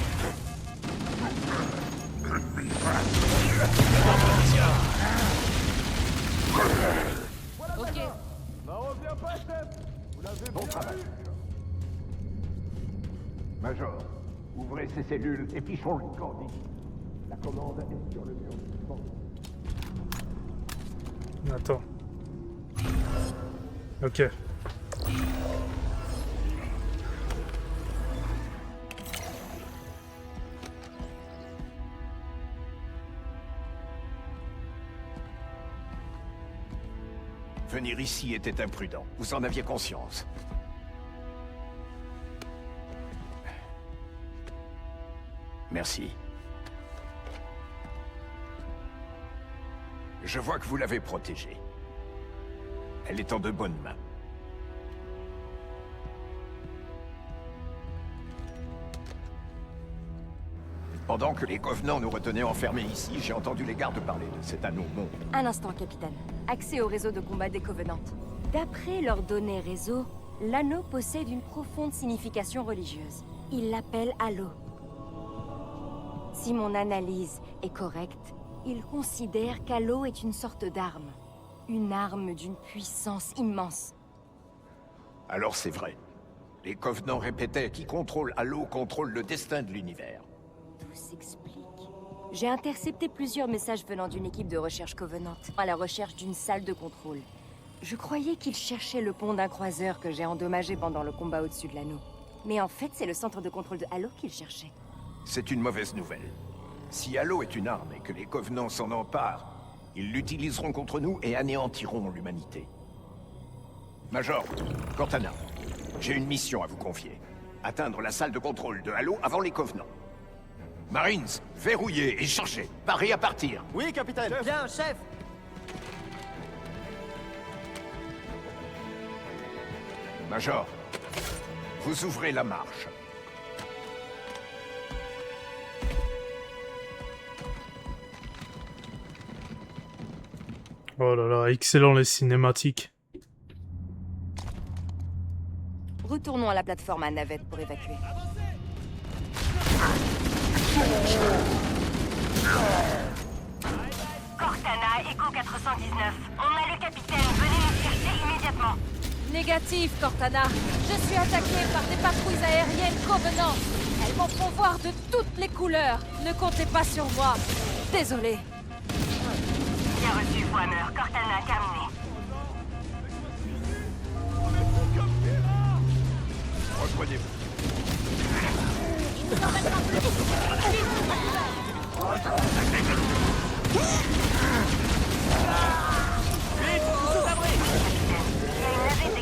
Ok. N'en reviens pas, chef. Vous l'avez Bon travail. Major, ouvrez ces cellules et fichons le camp d'ici. La commande est sur le mur. Attends. Ok. Venir ici était imprudent. Vous en aviez conscience. Merci. Je vois que vous l'avez protégée. Elle est en de bonnes mains. Pendant que les Covenants nous retenaient enfermés ici, j'ai entendu les gardes parler de cet anneau monde. Un instant, capitaine. Accès au réseau de combat des Covenantes. D'après leurs données réseau, l'anneau possède une profonde signification religieuse. Ils l'appellent Halo. Si mon analyse est correcte, ils considèrent qu'Halo est une sorte d'arme. Une arme d'une puissance immense. Alors c'est vrai. Les Covenants répétaient qui contrôle Halo contrôle le destin de l'univers. Tout s'explique. J'ai intercepté plusieurs messages venant d'une équipe de recherche Covenante, à la recherche d'une salle de contrôle. Je croyais qu'ils cherchaient le pont d'un croiseur que j'ai endommagé pendant le combat au-dessus de l'anneau. Mais en fait, c'est le centre de contrôle de Halo qu'ils cherchaient. C'est une mauvaise nouvelle. Si Halo est une arme et que les Covenants s'en emparent, ils l'utiliseront contre nous et anéantiront l'humanité. Major, Cortana, j'ai une mission à vous confier. Atteindre la salle de contrôle de Halo avant les Covenants. Marines, verrouillez et chargez. Parez à partir. Oui, capitaine. Bien, chef. Major, vous ouvrez la marche. Oh là là, excellent les cinématiques. Retournons à la plateforme à navette pour évacuer. Cortana, Echo 419. On a le capitaine. Venez nous chercher immédiatement. Négatif, Cortana. Je suis attaquée par des patrouilles aériennes Covenant. Elles m'en font voir de toutes les couleurs. Ne comptez pas sur moi. Désolé. Bien reçu, Warner. Cortana, terminé. Reprenez-vous. Des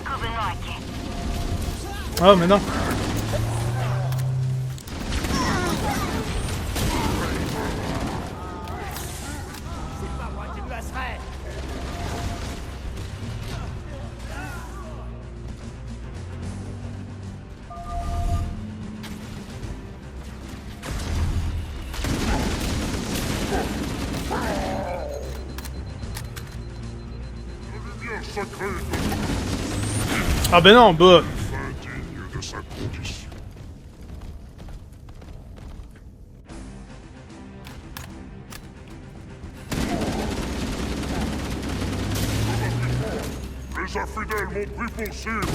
Covenants à quai. Oh mais non. Ah ben non, bah... Indigne de sa condition. Les infidèles m'ont pris pour cible.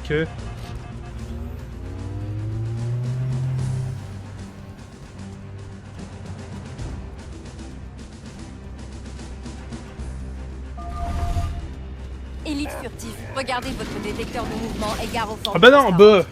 Ok. Élite furtif, regardez votre détecteur de mouvement et gare aux formes. Ah bah non, bah...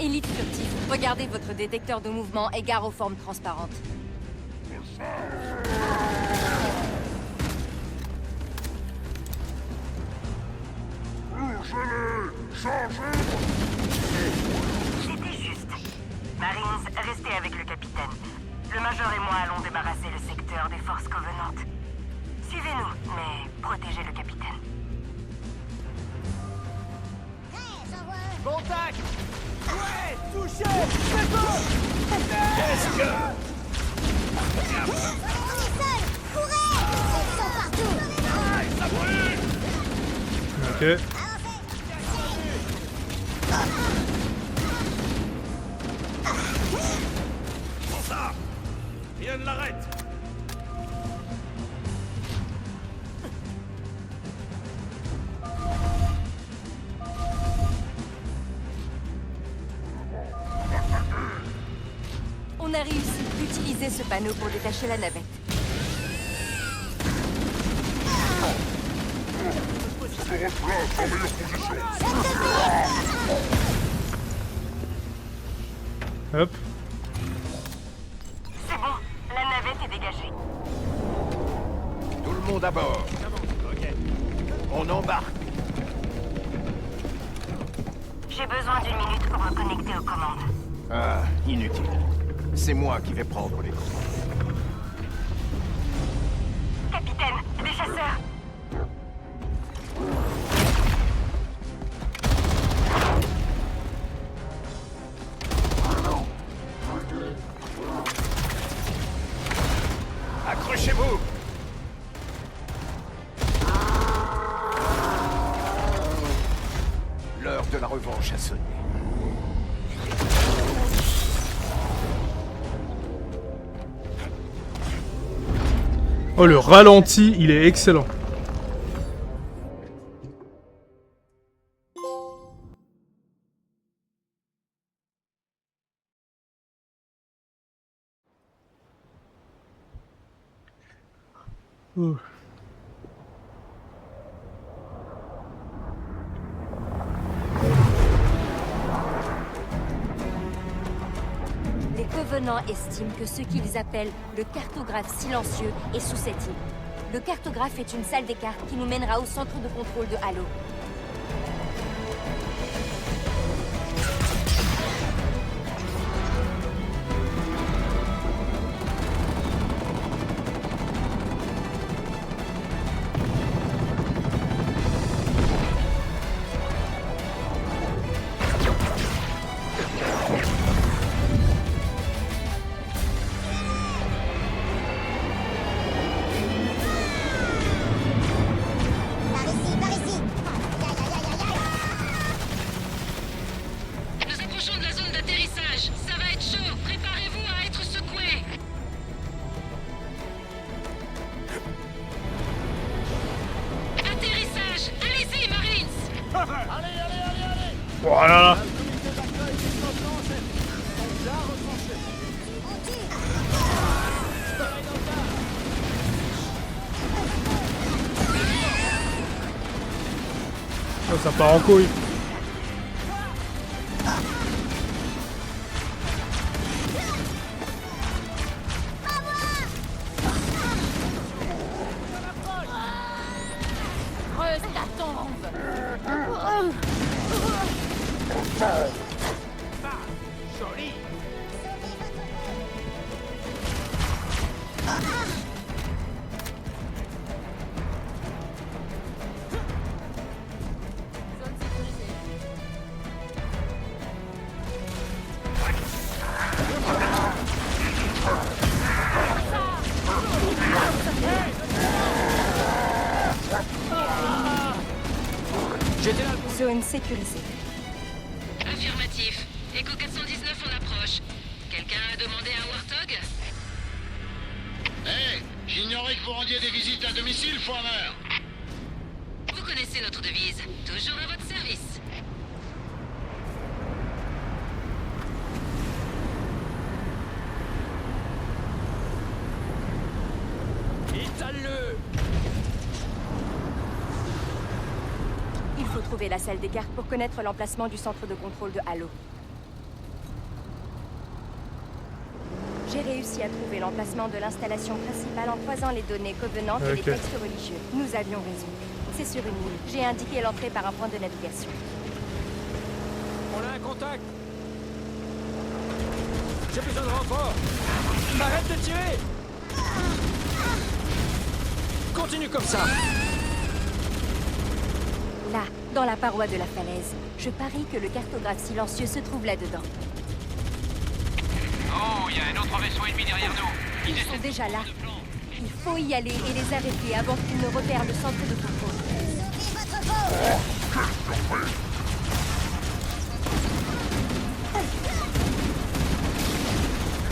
Élite furtif, regardez votre détecteur de mouvement et gare aux formes transparentes. C'était juste. Marines, restez avec le capitaine. Le Major et moi allons débarrasser le secteur des forces covenantes. Suivez-nous, mais protégez le capitaine. Contact! Ouais! Touché! C'est bon! Qu'est-ce que... On est seul! Courez! Ils sont partout! Aïe, ça brûle! Ok. Prends ça! Rien ne l'arrête! On a réussi. Utilisez ce panneau pour détacher la navette. Hop. C'est bon, la navette est dégagée. Tout le monde à bord. On embarque. J'ai besoin d'une minute pour me connecter aux commandes. Ah, inutile. C'est moi qui vais prendre les commandes. Capitaine, des chasseurs! Accrochez-vous! L'heure de la revanche a sonné. Oh, le ralenti, il est excellent. Ouh. Les Covenants estiment que ce qu'ils appellent le cartographe silencieux est sous cette île. Le cartographe est une salle des cartes qui nous mènera au centre de contrôle de Halo. Nous approchons de la zone d'atterrissage. Ça va être chaud. Préparez-vous à être secoués. Atterrissage. Allez-y, Marines. Voilà. Oh, ça part en couille. Creuse ta tombe! Joli. Zone sécurisée. Affirmatif. Echo 419 en approche. Quelqu'un a demandé un Warthog? Hé, j'ignorais que vous rendiez des visites à domicile, foireur. Vous connaissez notre devise. Toujours à votre service. Étale-le! Il faut trouver la salle des cartes pour connaître l'emplacement du centre de contrôle de Halo. J'ai réussi à trouver l'emplacement de l'installation principale en croisant les données covenantes et les textes religieux. Nous avions raison. C'est sur une île. J'ai indiqué l'entrée par un point de navigation. On a un contact! J'ai besoin de renfort! Arrête de tirer! Continue comme ça! Là, dans la paroi de la falaise, je parie que le cartographe silencieux se trouve là-dedans. Oh, il y a un autre vaisseau ennemi derrière nous. Ils sont déjà là. Il faut y aller et les arrêter avant qu'ils ne repèrent le centre de contrôle.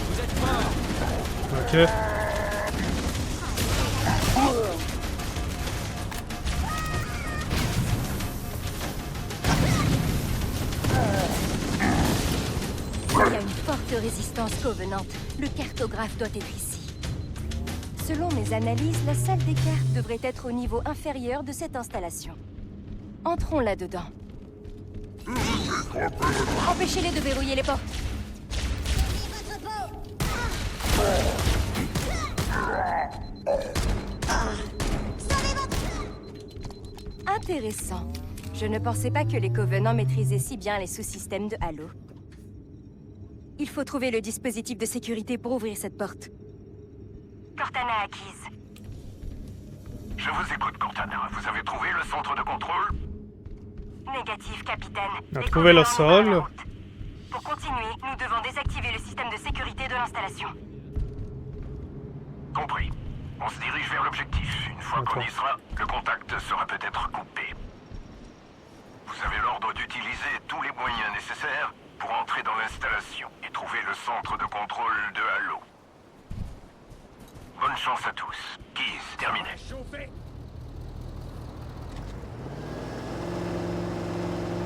Vous êtes forts! Ok. Il y a une forte résistance covenante. Le cartographe doit être ici. Selon mes analyses, la salle des cartes devrait être au niveau inférieur de cette installation. Entrons là-dedans. Empêchez-les de verrouiller les portes. Intéressant. Je ne pensais pas que les Covenants maîtrisaient si bien les sous-systèmes de Halo. Il faut trouver le dispositif de sécurité pour ouvrir cette porte. Cortana acquise. Je vous écoute, Cortana. Vous avez trouvé le centre de contrôle? Négatif, capitaine. On a trouvé la salle. Pour continuer, nous devons désactiver le système de sécurité de l'installation. Compris. On se dirige vers l'objectif. Une fois qu'on y sera, le contact sera peut-être coupé. Vous avez l'ordre d'utiliser tous les moyens nécessaires pour entrer dans l'installation et trouver le centre de contrôle de Halo. Bonne chance à tous. Keys, terminé.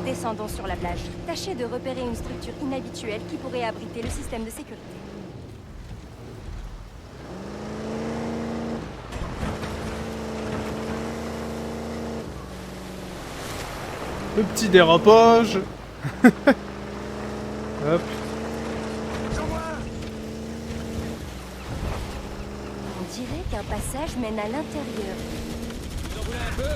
Descendons sur la plage. Tâchez de repérer une structure inhabituelle qui pourrait abriter le système de sécurité. Le petit dérapage. Hop. On dirait qu'un passage mène à l'intérieur. Vous en voulez un peu?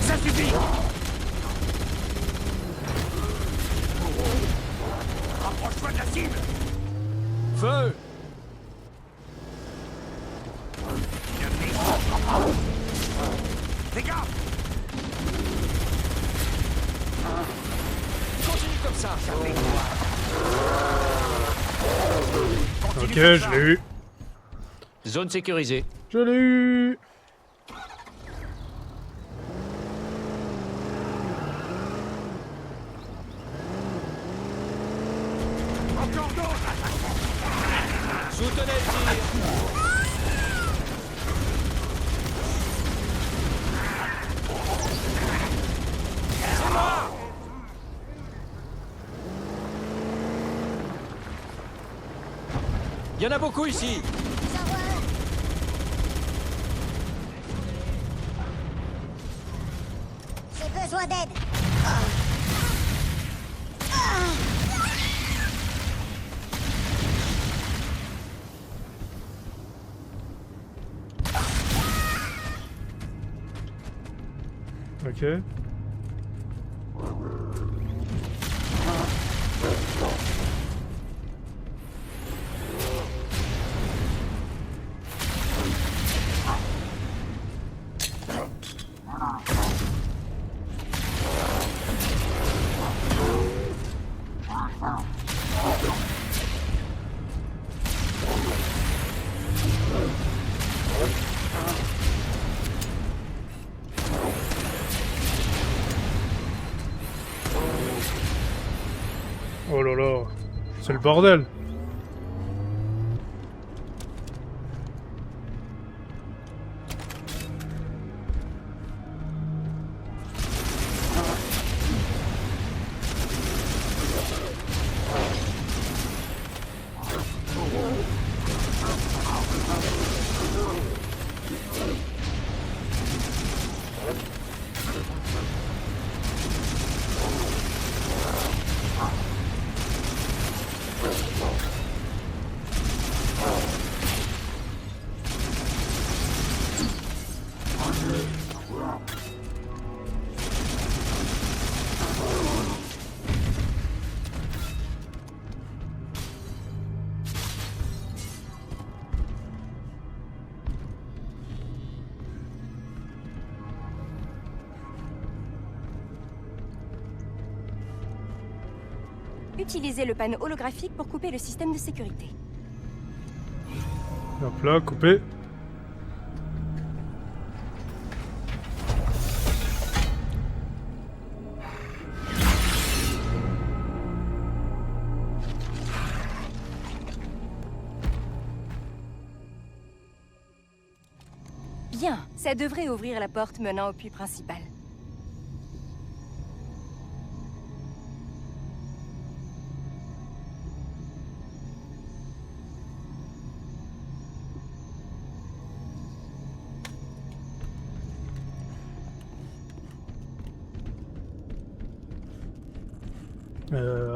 Ça suffit! Rapproche-toi de la cible! Feu! Fais gaffe! Continue comme ça! Ok, je l'ai eu. Zone sécurisée. Je l'ai eu. Encore d'autres! Soutenez le tir! C'est moi! Il y en a beaucoup ici! besoin d'aide. Ok. Oh là là, c'est le bordel. Utilisez le panneau holographique pour couper le système de sécurité. Hop là, coupé. Bien, ça devrait ouvrir la porte menant au puits principal.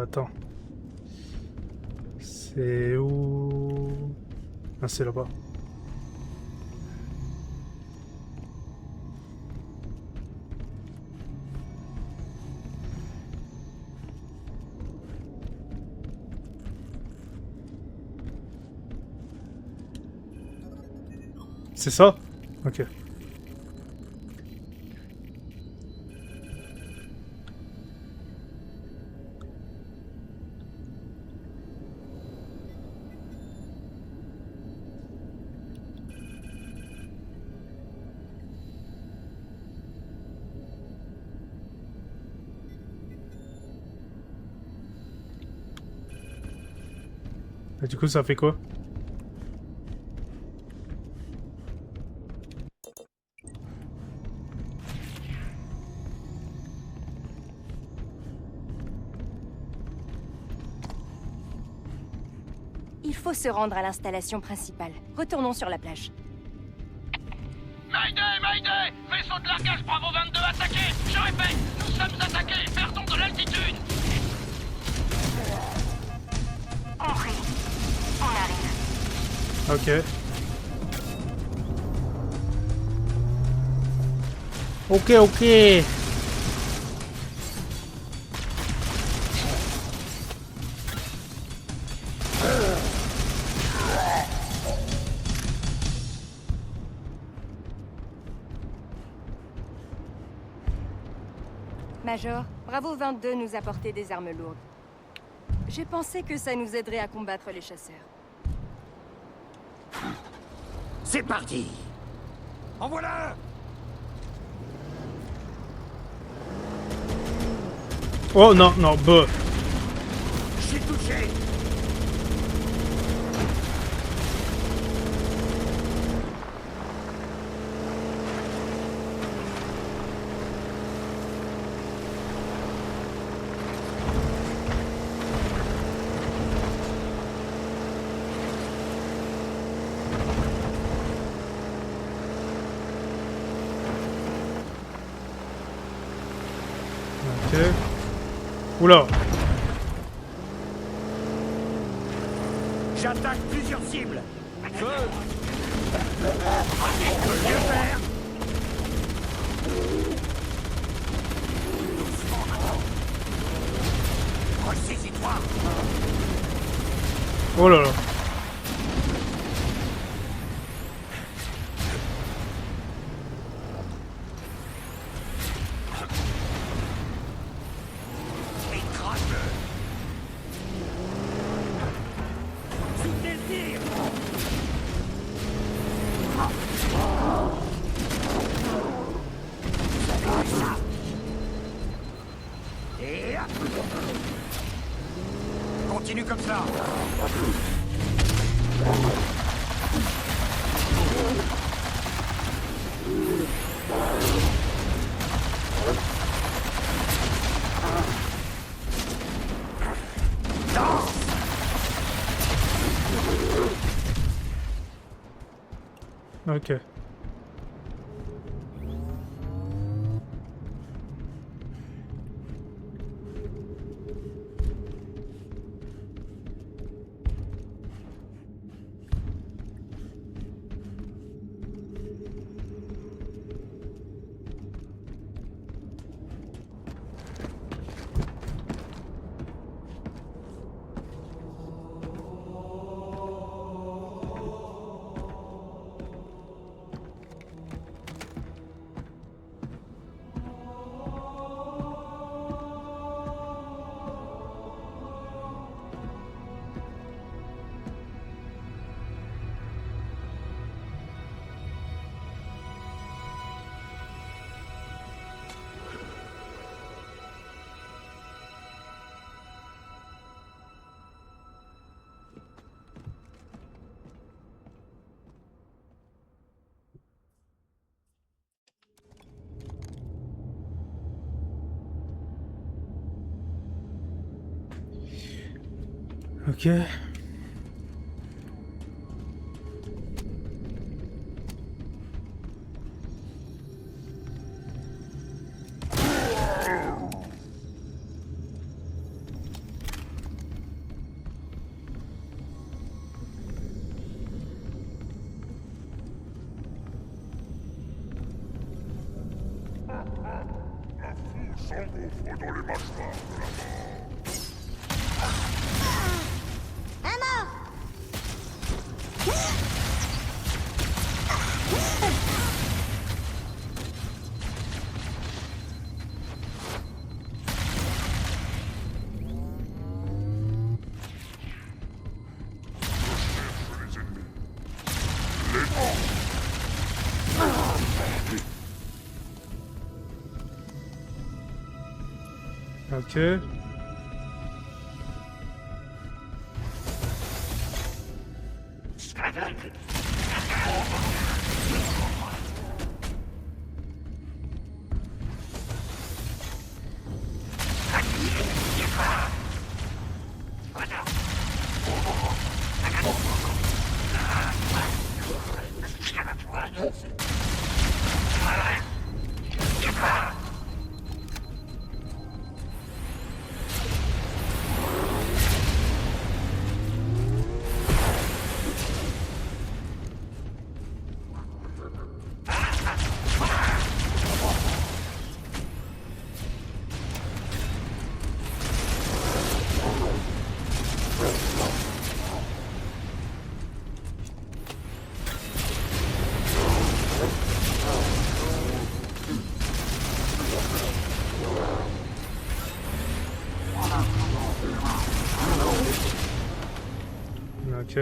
Attends. C'est où? Ah, c'est là-bas. C'est ça? Ok. Et du coup, ça fait quoi? Il faut se rendre à l'installation principale. Retournons sur la plage. Mayday, Mayday! Vaisseau de largage Bravo 22 attaqué! Je répète, nous sommes attaqués! Perdons de l'altitude! Compris. On arrive. Ok. Ok. Major, Bravo 22 nous a porté des armes lourdes. J'ai pensé que ça nous aiderait à combattre les chasseurs. C'est parti! En voilà un! Oh non, non, bah. J'ai touché! Ok. Oula. J'attaque plusieurs cibles. Feu. Je peux mieux faire. Ressaisis-toi. Oh là là. Continue comme ça. Ok. Ok. S'engouffre dans les mâchoires de la mort. Un mort. Ok. Ok.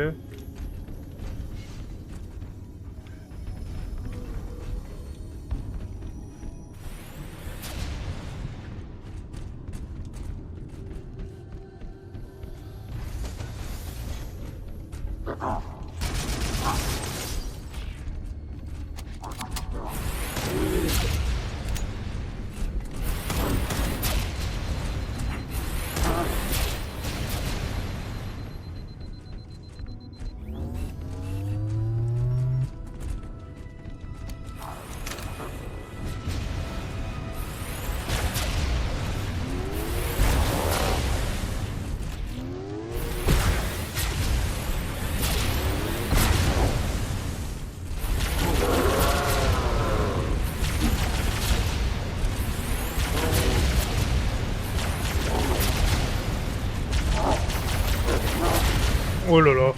Oh là là.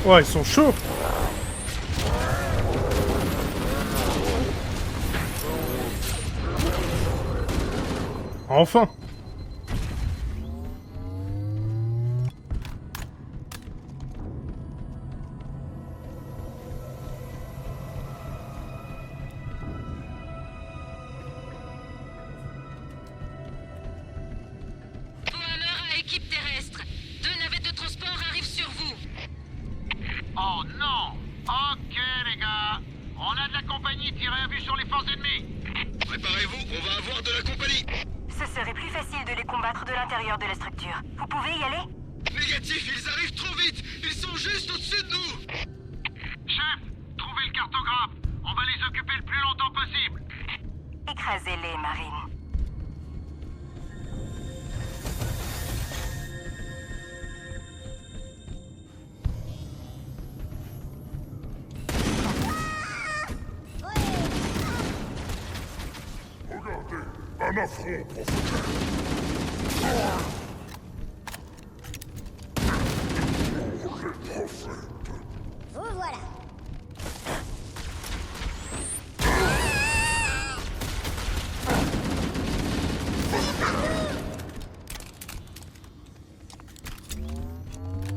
Ouais, ils sont chauds. Enfin. Oh non! Ok les gars, on a de la compagnie, tirez à vue sur les forces ennemies. Préparez-vous, on va avoir de la compagnie. Ce serait plus facile de les combattre de l'intérieur de la structure. Vous pouvez y aller? Négatif, ils arrivent trop vite. Ils sont juste au-dessus de nous. Chef, trouvez le cartographe. On va les occuper le plus longtemps possible. Écrasez-les, Marine. Regardez, un affront profond. Vous voilà.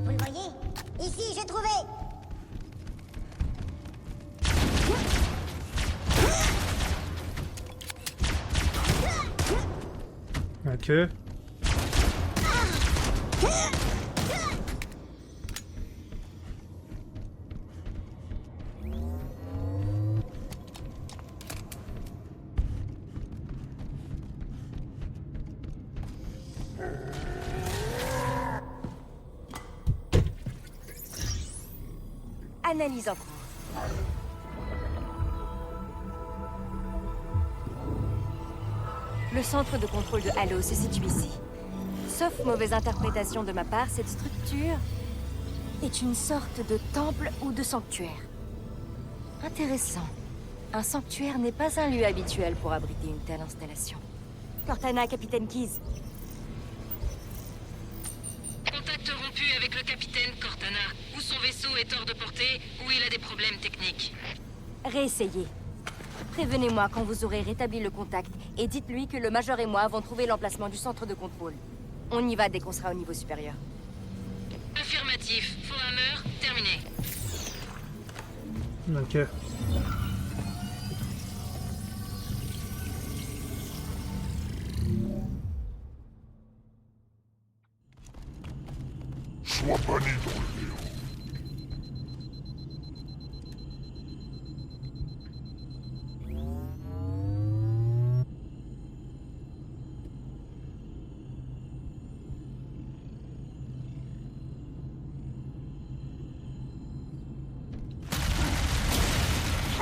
Vous le voyez? Ici, j'ai trouvé. Ok. Analyse en cours. Le centre de contrôle de Halo se situe ici. Sauf mauvaise interprétation de ma part, cette structure est une sorte de temple ou de sanctuaire. Intéressant. Un sanctuaire n'est pas un lieu habituel pour abriter une telle installation. Cortana, Capitaine Keyes. Contact rompu avec le capitaine Cortana. Ou son vaisseau est hors de portée, ou il a des problèmes techniques. Réessayez. Prévenez-moi quand vous aurez rétabli le contact et dites-lui que le Major et moi avons trouvé l'emplacement du centre de contrôle. On y va dès qu'on sera au niveau supérieur. Affirmatif. Fohammer, terminé. Ok. Sois banni dans le néant.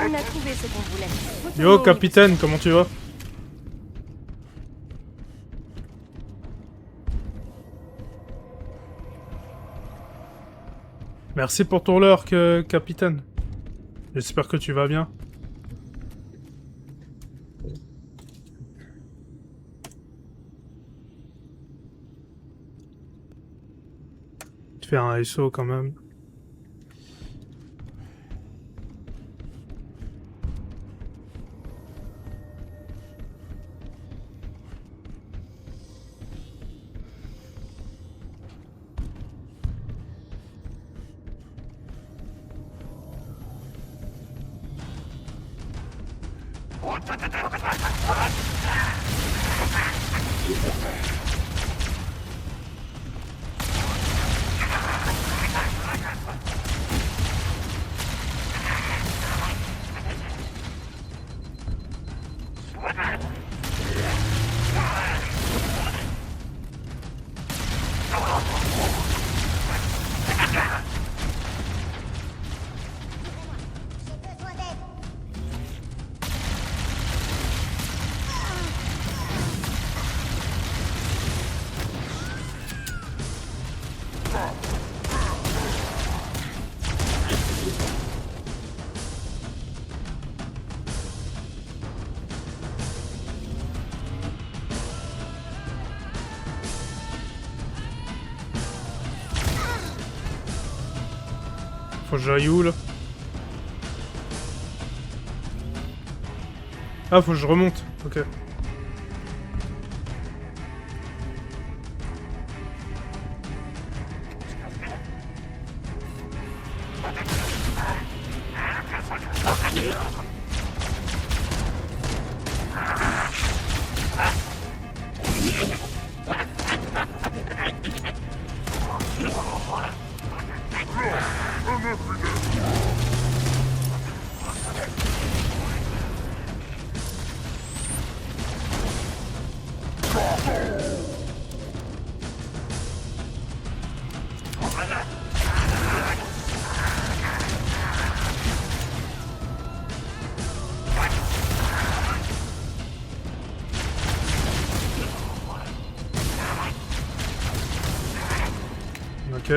On a trouvé ce qu'on voulait. Yo, capitaine, comment tu vas? Merci pour ton leurre, capitaine. J'espère que tu vas bien. Tu fais un SO quand même. Faut que j'aille où là? Ah, faut que je remonte, ok. Ok.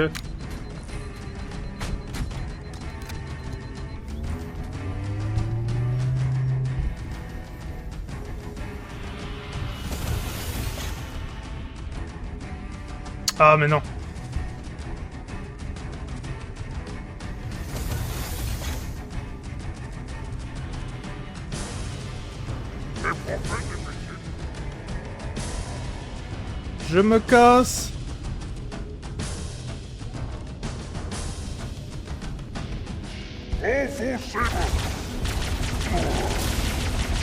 Ah mais non. Je me casse. Enfoncez-vous.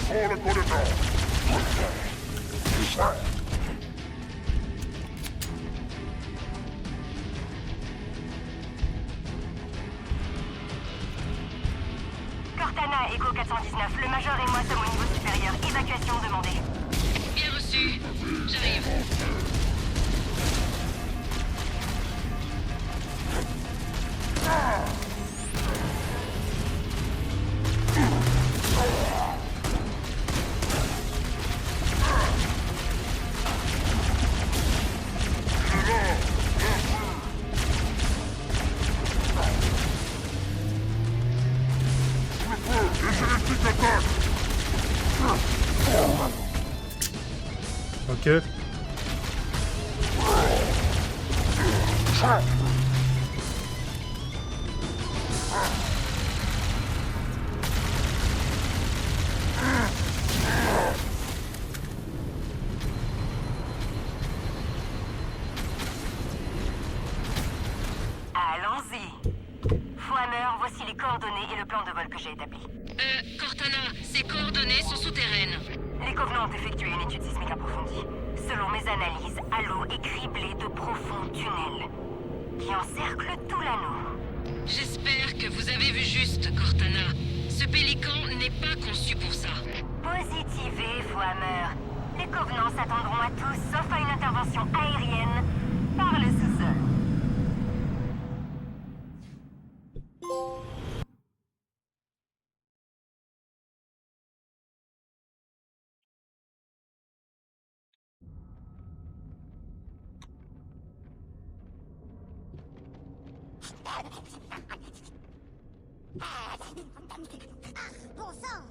Sur le colonel. Cortana, Echo 419, le Major et moi sommes au niveau supérieur. Évacuation demandée. Bien reçu. J'arrive. Ok. Allons-y. Foamer, voici les coordonnées et le plan de vol que j'ai établi. Cortana, ces coordonnées sont souterraines. Les Covenants ont effectué une étude sismique approfondie. Selon mes analyses, Halo est criblé de profonds tunnels qui encerclent tout l'anneau. J'espère que vous avez vu juste, Cortana. Ce pélican n'est pas conçu pour ça. Positivez, Foamer. Les Covenants s'attendront à tout, sauf à une intervention aérienne par le sous-sol. Bon sang!